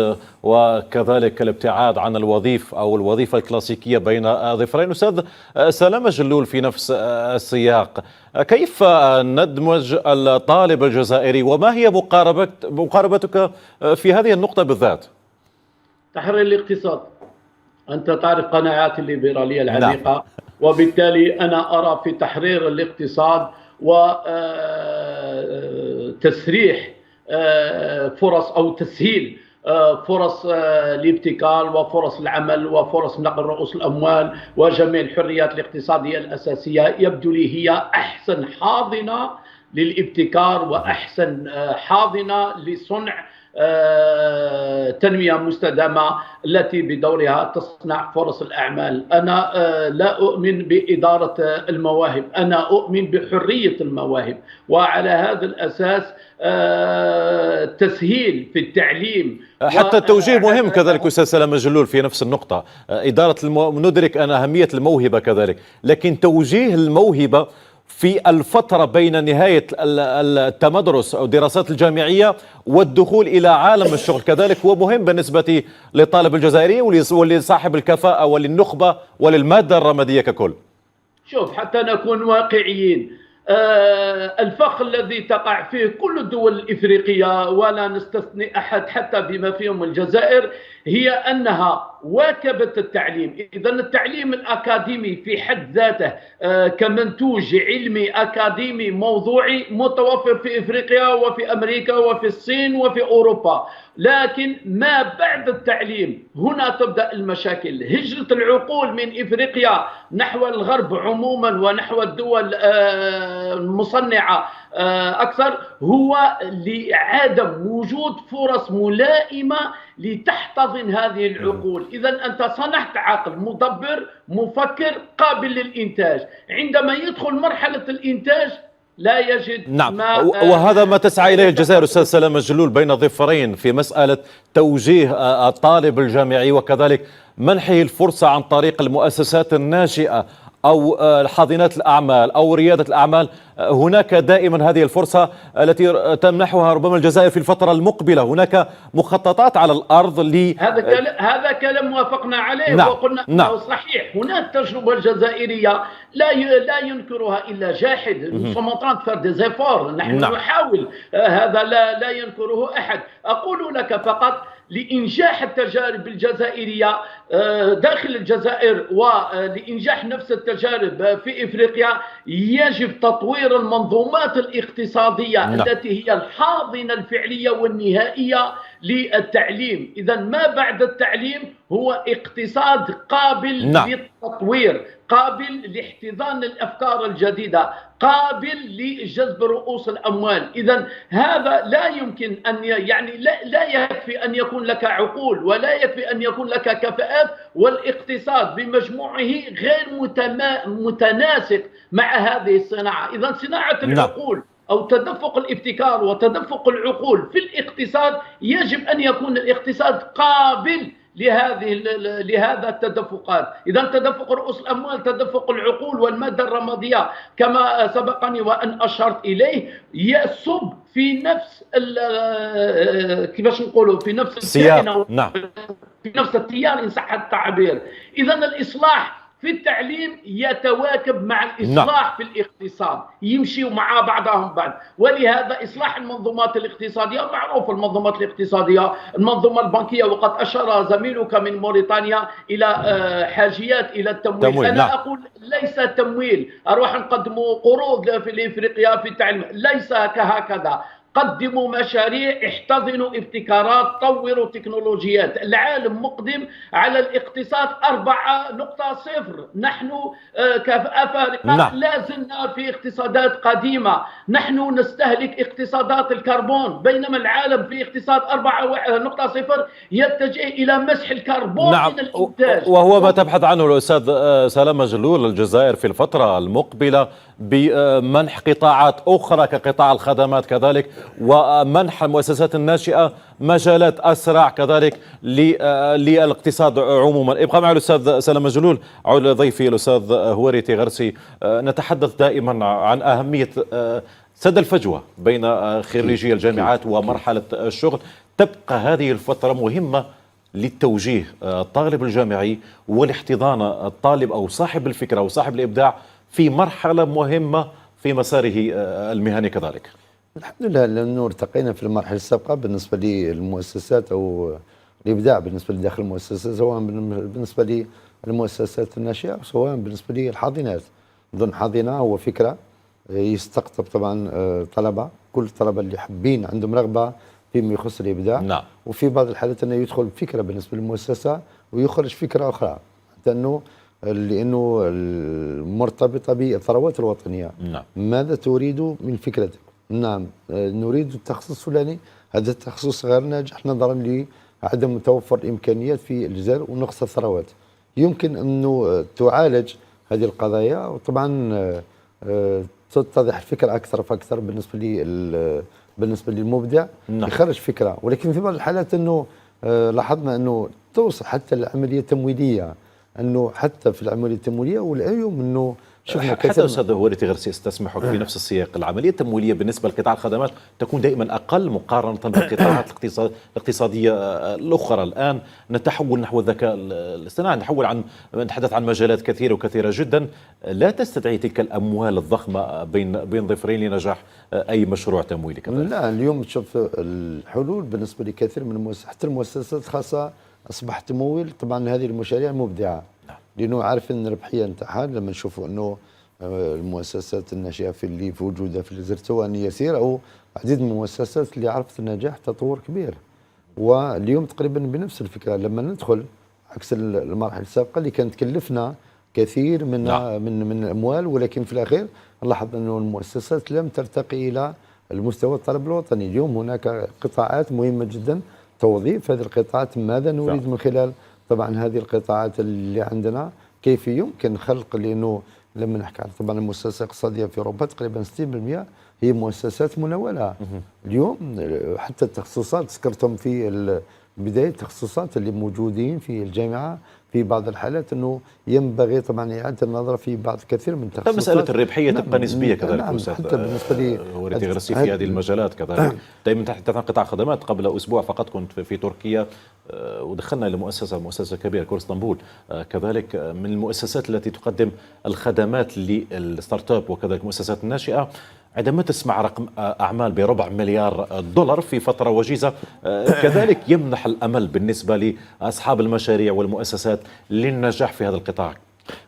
وكذلك الابتعاد عن الوظيفة أو الوظيفة الكلاسيكية بين ظفرين. أستاذ سلامة جلول، في نفس السياق، كيف ندمج الطالب الجزائري وما هي مقاربتك في هذه النقطة بالذات؟ تحرير الاقتصاد. أنت تعرف قناعاتي الليبرالية العميقة، وبالتالي أنا أرى في تحرير الاقتصاد وتسريح فرص أو تسهيل فرص الابتكار وفرص العمل وفرص نقل رؤوس الأموال وجميع الحريات الاقتصادية الأساسية، يبدو لي هي أحسن حاضنة للابتكار وأحسن حاضنة لصنع تنمية مستدامة التي بدورها تصنع فرص الأعمال. أنا لا أؤمن بإدارة المواهب، أنا أؤمن بحرية المواهب، وعلى هذا الأساس تسهيل في التعليم. حتى التوجيه مهم كذلك أستاذ سلامة جلول في نفس النقطة. إدارة ندرك أن أهمية الموهبة كذلك، لكن توجيه الموهبة في الفترة بين نهاية التمدرس أو الدراسات الجامعية والدخول إلى عالم الشغل كذلك هو مهم بالنسبة للطالب الجزائري ولصاحب الكفاءة وللنخبة وللمادة الرمادية ككل. شوف، حتى نكون واقعيين، الفخ الذي تقع فيه كل الدول الإفريقية ولا نستثني أحد حتى بما فيهم الجزائر هي أنها واكبت التعليم. إذا التعليم الأكاديمي في حد ذاته كمنتوج علمي أكاديمي موضوعي متوفر في إفريقيا وفي أمريكا وفي الصين وفي أوروبا، لكن ما بعد التعليم هنا تبدأ المشاكل. هجرة العقول من إفريقيا نحو الغرب عموما ونحو الدول المصنعة أكثر هو لعدم وجود فرص ملائمة لتحتضن هذه العقول. إذا أنت صنعت عقل مدبر مفكر قابل للإنتاج، عندما يدخل مرحلة الإنتاج لا يجد نعم، وهذا ما تسعى إليه الجزائر أستاذ سلام الجلول بين ضفرين في مسألة توجيه الطالب الجامعي وكذلك منحه الفرصة عن طريق المؤسسات الناشئة أو حاضنات الأعمال أو ريادة الأعمال. هناك دائما هذه الفرصة التي تمنحها ربما الجزائر في الفترة المقبلة. هناك مخططات على الأرض هذا كلام وافقنا عليه. نعم. وقلنا أنه صحيح هناك التجربة الجزائرية لا ينكرها إلا جاحد. نحن نحاول، هذا لا ينكره أحد. أقول لك فقط لإنجاح التجارب الجزائرية داخل الجزائر ولإنجاح نفس التجارب في إفريقيا يجب تطوير المنظومات الاقتصادية التي هي الحاضنة الفعلية والنهائية للتعليم. إذا ما بعد التعليم هو اقتصاد قابل للتطوير، قابل لاحتضان الأفكار الجديدة، قابل لجذب رؤوس الأموال. إذا هذا لا يمكن أن لا يكفي أن يكون لك عقول ولا يكفي أن يكون لك كفاءات، والاقتصاد بمجموعه غير متناسق مع هذه الصناعة. إذا صناعة العقول أو تدفق الابتكار وتدفق العقول في الاقتصاد يجب أن يكون الاقتصاد قابل لهذا التدفقات. إذا تدفق رؤوس الأموال، تدفق العقول والمادة الرمادية كما سبقني وأن أشرت إليه يصب في نفس كيفاش نقولوا في نفس السياق، في نفس التيار إن صح التعبير. إذا الإصلاح في التعليم يتواكب مع الإصلاح في الاقتصاد، يمشي مع بعضهم بعض. ولهذا إصلاح المنظومات الاقتصادية معروف، المنظومات الاقتصادية، المنظومة البنكية، وقد أشار زميلك من موريتانيا إلى حاجيات إلى التمويل. أنا أقول ليس تمويل أروح نقدموا قروض في إفريقيا في التعليم، ليس كهكذا. قدموا مشاريع، احتضنوا ابتكارات، طوروا تكنولوجيات. العالم مقدم على الاقتصاد 4.0. نحن كأفارقة لا زلنا في اقتصادات قديمة، نحن نستهلك اقتصادات الكربون، بينما العالم في اقتصاد 4.0 يتجه إلى مسح الكربون من الإنتاج. وهو ما تبحث عنه الأستاذ سلام جلول. الجزائر في الفترة المقبلة بمنح قطاعات أخرى كقطاع الخدمات كذلك، ومنح المؤسسات الناشئة مجالات أسرع كذلك للاقتصاد عموما. ابقى مع الأستاذ سلام جلول. عود لضيفي الأستاذ هواري تيغرسي. نتحدث دائما عن أهمية سد الفجوة بين خريجي الجامعات ومرحلة الشغل. تبقى هذه الفترة مهمة للتوجيه الطالب الجامعي والاحتضان الطالب أو صاحب الفكرة أو صاحب الإبداع في مرحلة مهمة في مساره المهني كذلك. الحمد لله لأنه ارتقينا في المرحلة السابقة بالنسبة للمؤسسات أو الإبداع بالنسبة لداخل المؤسسة، سواء بالنسبة للمؤسسات الناشئة سواء بالنسبة للحاضنات. ضمن حاضنة هو فكرة يستقطب طبعا طلبة، كل الطلبة اللي حابين عندهم رغبة فيما يخص الإبداع. وفي بعض الحالات أنه يدخل فكرة بالنسبة للمؤسسة ويخرج فكرة أخرى، حتى لأنه مرتبطة بالثروات الوطنية. ماذا تريد من فكرتك؟ نريد التخصص الفلاني، هذا التخصص غير ناجح نظرا لعدم توفر الإمكانيات في الجزائر ونقص الثروات. يمكن أنه تعالج هذه القضايا، وطبعا تتضح الفكرة أكثر فأكثر بالنسبة للمبدع يخرج فكرة. ولكن في بعض الحالات أنه لاحظنا أنه توصل حتى العملية التمويلية، أنه حتى في العملية التمويلية واليوم أنه شفنا حتى كثير أستاذ هوارتي غرسي استسمحك في نفس السياق، العملية التمويلية بالنسبة لقطاع الخدمات تكون دائما أقل مقارنة بالقطاعات الاقتصادية الأخرى. الآن نتحول نحو الذكاء الاصطناعي، نتحدث عن مجالات كثيرة وكثيرة جدا لا تستدعي تلك الأموال الضخمة بين ظفرين لنجاح أي مشروع تمويلي كذلك. لا، اليوم تشوف الحلول بالنسبة لكثير من المؤسسات، حتى المؤسسات الخاصة أصبحت تمول طبعا هذه المشاريع مبدعة، لأنه عارف أن الربحية نتاعها لما نشوفوا أنه المؤسسات الناشئة اللي موجودة في الجزائر سواء يسير أو عديد من المؤسسات اللي عرفت النجاح تطور كبير. واليوم تقريبا بنفس الفكرة لما ندخل عكس المراحل السابقة اللي كانت تكلفنا كثير من الأموال، ولكن في الأخير نلاحظ أنه المؤسسات لم ترتقي إلى المستوى الطلب الوطني. اليوم هناك قطاعات مهمة جدا، توظيف هذه القطاعات ماذا نريد من خلال طبعا هذه القطاعات اللي عندنا، كيف يمكن خلق، لأنه لما نحكي عن طبعا المؤسسات الاقتصادية في أوروبا تقريبا 60% هي مؤسسات مناولة. اليوم حتى التخصصات ذكرتهم في البداية، التخصصات اللي موجودين في الجامعة في بعض الحالات أنه ينبغي طبعا إعادة النظر في بعض كثير من التخصصات. مسألة الربحية تبقى نسبية كذلك. نعم، حتى بالنسبة لي هوارتي غرسي في هذه المجالات كذلك. دائما تحدث عن قطاع خدمات. قبل أسبوع فقط كنت في تركيا ودخلنا لمؤسسة كبيرة كور اسطنبول، كذلك من المؤسسات التي تقدم الخدمات للستارت اب وكذلك المؤسسات الناشئة. عندما تسمع رقم أعمال ب4 مليار دولار في فترة وجيزة، كذلك يمنح الأمل بالنسبة لأصحاب المشاريع والمؤسسات للنجاح في هذا القطاع.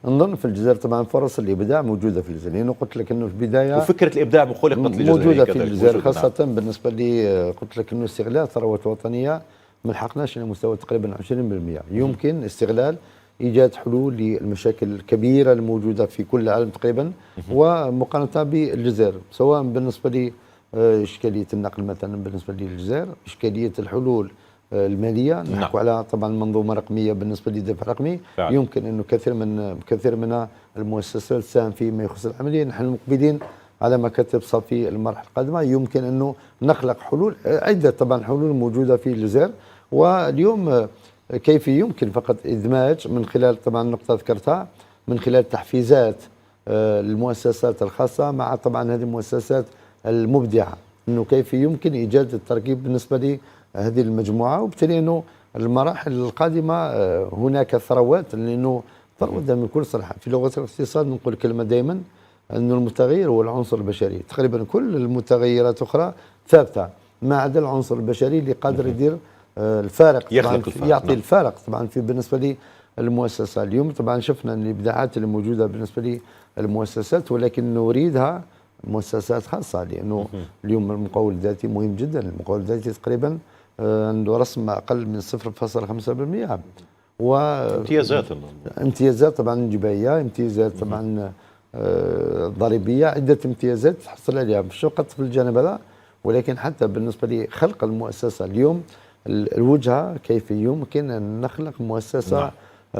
نظن في الجزائر طبعا فرص الإبداع موجودة في الجزائر، لأنه قلت لك أنه في البداية وفكرة الإبداع خلقت موجودة في الجزائر خاصة بالنسبة لي. قلت لك أنه استغلال ثروات وطنية ما لحقناش إلى مستوى تقريبا 20%. يمكن استغلال إيجاد حلول للمشاكل الكبيرة الموجودة في كل العالم تقريبا، ومقارنة بالجزائر سواء بالنسبة لي إشكالية النقل مثلا بالنسبة للجزائر، إشكالية الحلول المالية، نحكي على طبعا منظومة رقمية بالنسبة للدفع الرقمي. يمكن أنه كثير من المؤسسات تساهم فيما يخص العملية. نحن مقبلين على مكاتب صافي المرحلة القادمة، يمكن أنه نخلق حلول عدة طبعا حلول موجودة في الجزائر. واليوم كيف يمكن فقط إدماج من خلال طبعا نقطة ذكرتها، من خلال تحفيزات المؤسسات الخاصة مع طبعا هذه المؤسسات المبدعة، أنه كيف يمكن إيجاد التركيب بالنسبة لهذه المجموعة. وبالتالي أنه المراحل القادمة هناك ثروات، لأنه ثروات دائما بكل صراحة في لغة الاقتصاد نقول كلمة دائما أنه المتغير هو العنصر البشري. تقريبا كل المتغيرات أخرى ثابتة ما عدا العنصر البشري اللي قادر يدير الفارق، يعطي الفارق طبعا في بالنسبه للمؤسسه. اليوم طبعا شفنا ان الابداعات اللي موجوده بالنسبه للمؤسسات، ولكن نريدها مؤسسات خاصه، لانه اليوم المقاول الذاتي مهم جدا. المقاول الذاتي تقريبا عنده رسم اقل من 0.5%، امتيازات طبعا جبايه، امتيازات طبعا ضريبيه، عده امتيازات تحصل عليها مش فقط في الجانب هذا، ولكن حتى بالنسبه لخلق المؤسسه. اليوم الوجهة كيف يمكن أن نخلق مؤسسة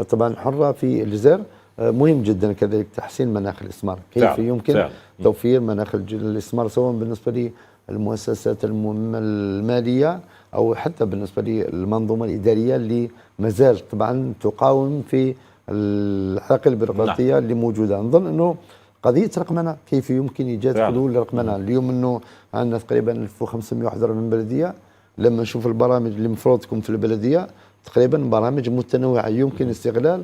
طبعا حرة في الجزائر، مهم جدا. كذلك تحسين مناخ الاستثمار، كيف يمكن توفير مناخ الاستثمار سواء بالنسبة للمؤسسات المالية أو حتى بالنسبة للمنظومة الإدارية اللي مازال طبعا تقاوم في العراقيل البيروقراطية اللي موجودة. نظن أنه قضية رقمنة، كيف يمكن إيجاد حلول لرقمنة. اليوم أنه عندنا تقريبا 1541 بلدية، لما نشوف البرامج اللي المفروض تكون في البلديه تقريبا برامج متنوعه، يمكن استغلال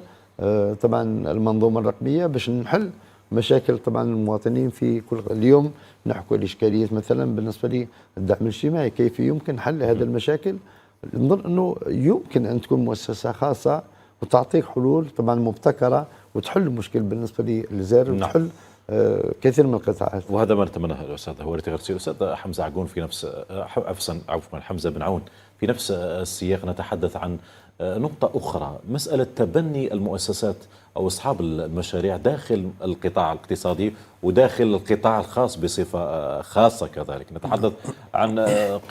طبعا المنظومه الرقميه باش نحل مشاكل طبعا المواطنين في كل. اليوم نحكوا الاشكاليه مثلا بالنسبه للدعم الاجتماعي، كيف يمكن حل هذه المشاكل. نظن انه يمكن ان تكون مؤسسه خاصه وتعطيك حلول طبعا مبتكره وتحل المشكل بالنسبه للجزائر وتحل كثير من القطاعات. وهذا ما نتمناه الاستاذ هوارتي غرسي. الاستاذ حمزه عقون في نفس حمزه بن عون في نفس السياق نتحدث عن نقطه اخرى، مساله تبني المؤسسات او اصحاب المشاريع داخل القطاع الاقتصادي وداخل القطاع الخاص بصفه خاصه. كذلك نتحدث عن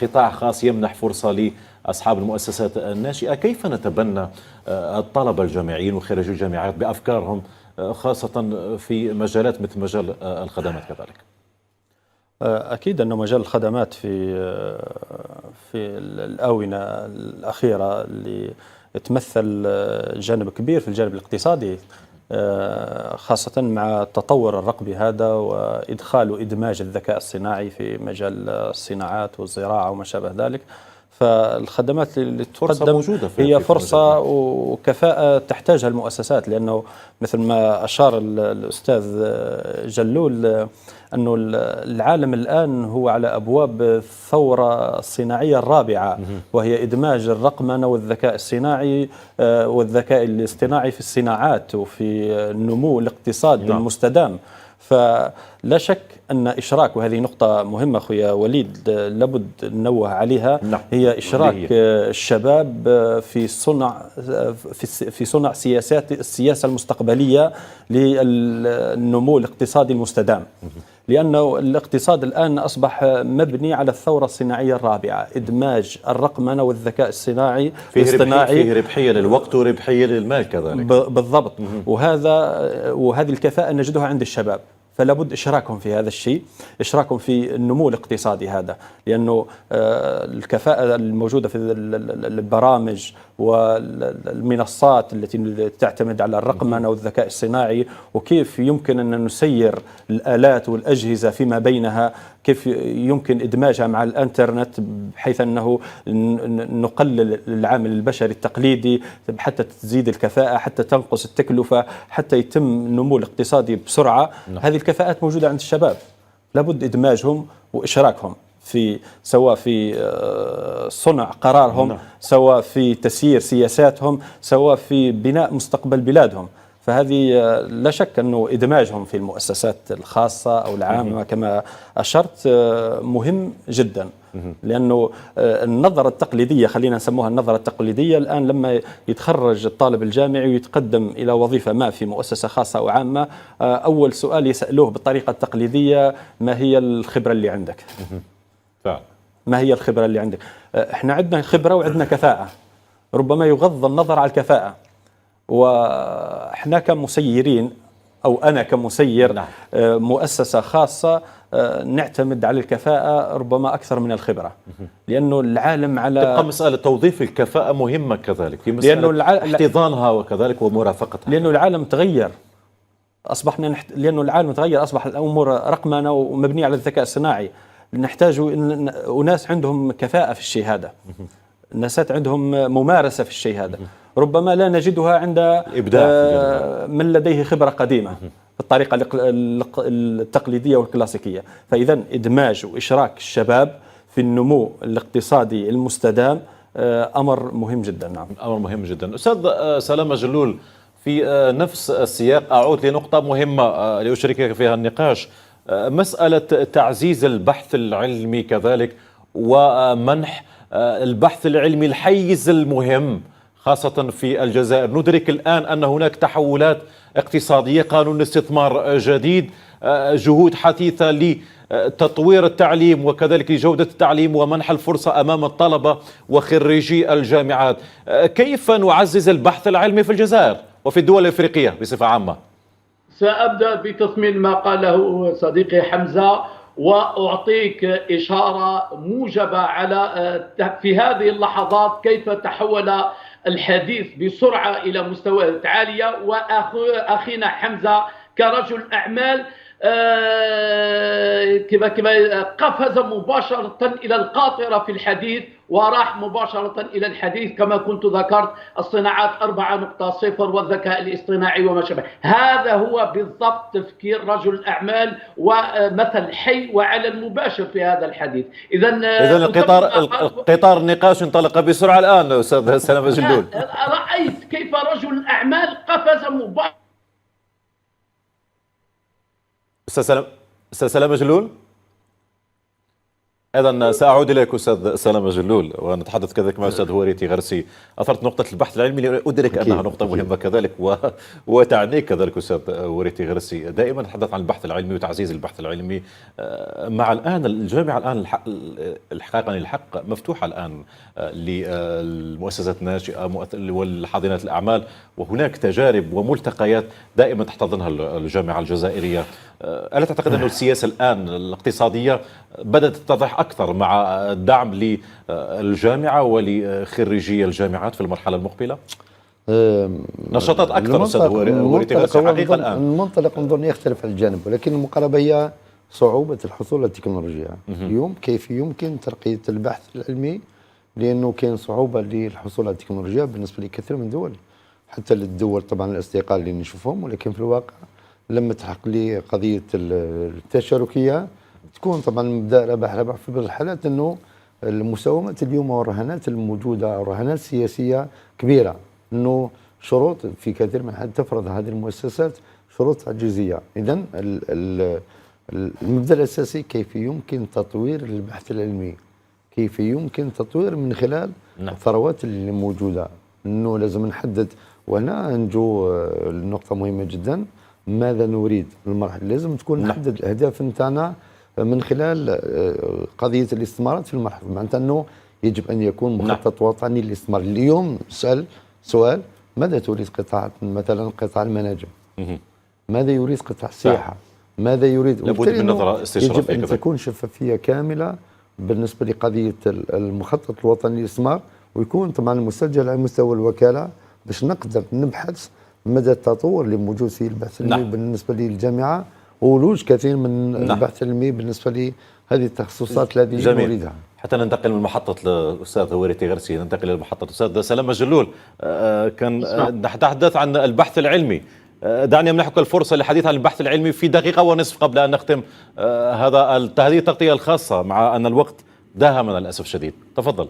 قطاع خاص يمنح فرصه لاصحاب المؤسسات الناشئه. كيف نتبنى الطلبه الجامعيين وخريجي الجامعات بافكارهم خاصة في مجالات مثل مجال الخدمات كذلك؟ أكيد أنه مجال الخدمات في الآونة الأخيرة اللي تمثل جانب كبير في الجانب الاقتصادي، خاصة مع التطور الرقمي هذا وإدخال وإدماج الذكاء الصناعي في مجال الصناعات والزراعة وما شابه ذلك. فالخدمات اللي تقدم موجودة هي فرصة وكفاءة تحتاجها المؤسسات، لأنه مثل ما أشار الأستاذ جلول أنه العالم الآن هو على أبواب الثورة الصناعية الرابعة، وهي إدماج الرقمنة والذكاء الصناعي والذكاء الاصطناعي في الصناعات وفي النمو الاقتصادي المستدام. فلا شك أن إشراك، وهذه نقطة مهمة أخويا وليد لابد ننوه عليها، هي إشراك الشباب في صنع السياسة المستقبلية للنمو الاقتصادي المستدام. لأنه الاقتصاد الآن أصبح مبني على الثورة الصناعية الرابعة، إدماج الرقمنة والذكاء الصناعي فيه ربحية للوقت وربحية للمال كذلك. بالضبط. وهذه الكفاءة نجدها عند الشباب، فلا بد إشراكهم في هذا الشيء، إشراكهم في النمو الاقتصادي هذا، لأنه الكفاءة الموجودة في البرامج والمنصات التي تعتمد على الرقمنة والذكاء الصناعي، وكيف يمكن أن نسير الآلات والأجهزة فيما بينها، كيف يمكن إدماجها مع الإنترنت بحيث أنه نقلل العامل البشري التقليدي حتى تزيد الكفاءة، حتى تنقص التكلفة، حتى يتم النمو الاقتصادي بسرعة. هذه الكفاءات موجودة عند الشباب، لابد إدماجهم وإشراكهم سواء في صنع قرارهم، سواء في تسيير سياساتهم، سواء في بناء مستقبل بلادهم. فهذه لا شك أنه إدماجهم في المؤسسات الخاصة أو العامة كما أشرت مهم جدا، لأنه النظرة التقليدية، خلينا نسموها النظرة التقليدية الآن، لما يتخرج الطالب الجامعي ويتقدم إلى وظيفة ما في مؤسسة خاصة أو عامة، أول سؤال يسألوه بالطريقة التقليدية: ما هي الخبرة اللي عندك؟ ما هي الخبرة اللي عندك؟ احنا عندنا خبرة وعندنا كفاءة، ربما يغض النظر على الكفاءة. وإحنا كمسيرين أو أنا كمسير مؤسسة خاصة نعتمد على الكفاءة ربما أكثر من الخبرة، لأنه العالم على تبقى مسألة توظيف الكفاءة مهمة كذلك في مسألة احتضانها وكذلك ومرافقتها، لأنه العالم تغير، لأنه العالم تغير، أصبح الأمور رقمنة ومبنية على الذكاء الصناعي. نحتاج أناس عندهم كفاءة في الشيء هذا، الناس عندهم ممارسة في الشيء هذا، ربما لا نجدها عند من لديه خبرة قديمة في الطريقة التقليدية والكلاسيكية. فإذا إدماج وإشراك الشباب في النمو الاقتصادي المستدام أمر مهم جدا. نعم، أمر مهم جدا. أستاذ سلامة جلول، في نفس السياق أعود لنقطة مهمة لأشاركك فيها النقاش، مسألة تعزيز البحث العلمي كذلك ومنح البحث العلمي الحيز المهم خاصة في الجزائر. ندرك الآن أن هناك تحولات اقتصادية، قانون استثمار جديد، جهود حثيثة لتطوير التعليم وكذلك جودة التعليم ومنح الفرصة أمام الطلبة وخريجي الجامعات. كيف نعزز البحث العلمي في الجزائر وفي الدول الإفريقية بصفة عامة؟ سأبدأ بتثمين ما قاله صديقي حمزة، وأعطيك إشارة موجبة على في هذه اللحظات كيف تحول الحديث بسرعة إلى مستويات عالية. وأخينا حمزة كرجل أعمال كما قفز مباشرة إلى القاطرة في الحديث، وراح مباشرة إلى الحديث كما كنت ذكرت الصناعات 4.0 والذكاء الاصطناعي وما شابه. هذا هو بالضبط تفكير رجل أعمال ومثل حي وعلى المباشر في هذا الحديث. إذن قطار النقاش انطلق بسرعة الآن أستاذ سلامة جلول. رأيت كيف رجل أعمال قفز مباشرة. أستاذ سلامة جلول، أيضا سأعود إليك أستاذ سلامة جلول ونتحدث كذلك مع أستاذ هوريتي غرسي. أثرت نقطة البحث العلمي لأدرك أنها نقطة مهمة كذلك وتعنيك كذلك أستاذ هوريتي غرسي. دائما نتحدث عن البحث العلمي وتعزيز البحث العلمي. مع الآن الجامعة الآن الحق مفتوحة الآن للمؤسسات الناشئة والحاضنات الأعمال، وهناك تجارب وملتقيات دائما تحتضنها الجامعة الجزائرية. ألا تعتقد أن السياسة الآن الاقتصادية بدأت تتضح أكثر مع الدعم للجامعة ولخريجي الجامعات في المرحلة المقبلة؟ نشاطات اكثر استاذ هوريتي غرسي حقيقه الان. المنطلق نظن يختلف على الجانب، ولكن المقاربه هي صعوبه الحصول على التكنولوجيا. اليوم كيف يمكن ترقيه البحث العلمي، لانه كاين صعوبه للحصول على التكنولوجيا بالنسبه لكثير من الدول، حتى للدول طبعا الاصدقاء اللي نشوفهم، ولكن في الواقع لما تحقق لي قضيه التشاركيه تكون طبعا مبدا ربح في بعض الحالات، انه المساومات اليوم والرهانات الموجوده او الرهانات السياسيه كبيره، انه شروط في كثير من الحالات تفرض هذه المؤسسات شروط تعجيزيه. اذا المبدا الاساسي كيف يمكن تطوير البحث العلمي، كيف يمكن تطوير من خلال الثروات اللي موجوده، انه لازم نحدد. وهنا نجو النقطه مهمه جدا، ماذا نريد المرحله، لازم تكون نحدد الاهداف نتاعنا من خلال قضيه الاستثمارات في المرحله، معناتها انه يجب ان يكون مخطط وطني للاستثمار. اليوم نسال سؤال، ماذا تريد قطاع مثلا قطاع المناجم؟ ماذا يريد قطاع السياحه؟ ماذا يريد؟ لابد من نظره استشرافيه، يجب ان تكون شفافيه كامله بالنسبه لقضيه المخطط الوطني للاستثمار، ويكون طبعا مسجل على مستوى الوكاله باش نقدر نبحث مدى التطور اللي موجود في البحث العلمي بالنسبه للجامعه، وولوج كثير من البحث العلمي بالنسبه لهذه التحسسات التي نريدها. حتى ننتقل من محطة الأستاذ هوريتي غرسي، ننتقل إلى محطة الأستاذ سلام جلول. كان نتحدث عن البحث العلمي، دعني أمنحك الفرصة للحديث عن البحث العلمي في دقيقة ونصف قبل أن نختم هذه التغطية الخاصة، مع أن الوقت داهمنا للأسف الشديد. تفضل.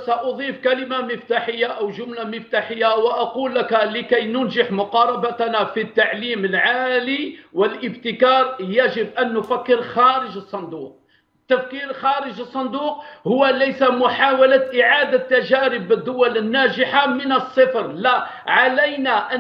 سأضيف كلمة مفتاحية أو جملة مفتاحية وأقول لك: لكي ننجح مقاربتنا في التعليم العالي والابتكار يجب أن نفكر خارج الصندوق. التفكير خارج الصندوق هو ليس محاولة إعادة تجارب الدول الناجحة من الصفر، لا، علينا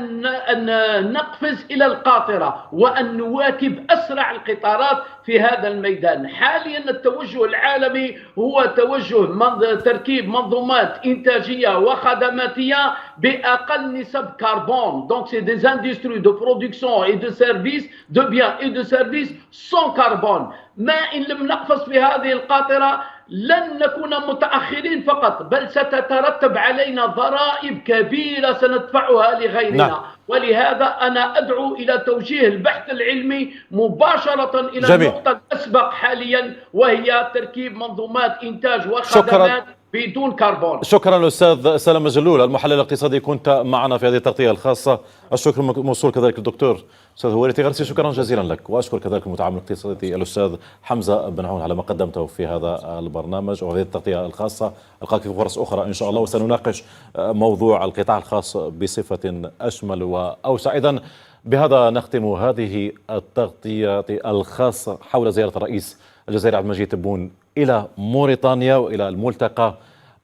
أن نقفز إلى القاطرة وأن نواكب أسرع القطارات في هذا الميدان. حاليا التوجه العالمي هو توجه تركيب منظومات إنتاجية وخدماتية بأقل نسب كربون. Donc c'est des industries de production et de services, de biens et de services sans carbone. ما إن لم نقفز في هذه القاطرة لن نكون متأخرين فقط، بل ستترتب علينا ضرائب كبيرة سندفعها لغيرنا. ولهذا أنا أدعو إلى توجيه البحث العلمي مباشرة إلى النقطة الأسبق حاليا، وهي تركيب منظومات إنتاج وخدمات بدون كربون. شكرا أستاذ سلام جلول المحلل الاقتصادي، كنت معنا في هذه التغطية الخاصة. الشكر موصول كذلك للدكتور أستاذ هوريتي غرسي، شكرا جزيلا لك. وأشكر كذلك المتعامل الاقتصادي الأستاذ حمزة بن عون على ما قدمته في هذا البرنامج وهذه التغطية الخاصة. ألقاك في فرص أخرى إن شاء الله، وسنناقش موضوع القطاع الخاص بصفة أشمل وأوسع. إذن بهذا نختم هذه التغطية الخاصة حول زيارة الرئيس الجزائري عبد المجيد تبون إلى موريتانيا وإلى الملتقى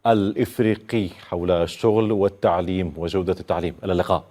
الإفريقي حول الشغل والتعليم وجودة التعليم. إلى اللقاء.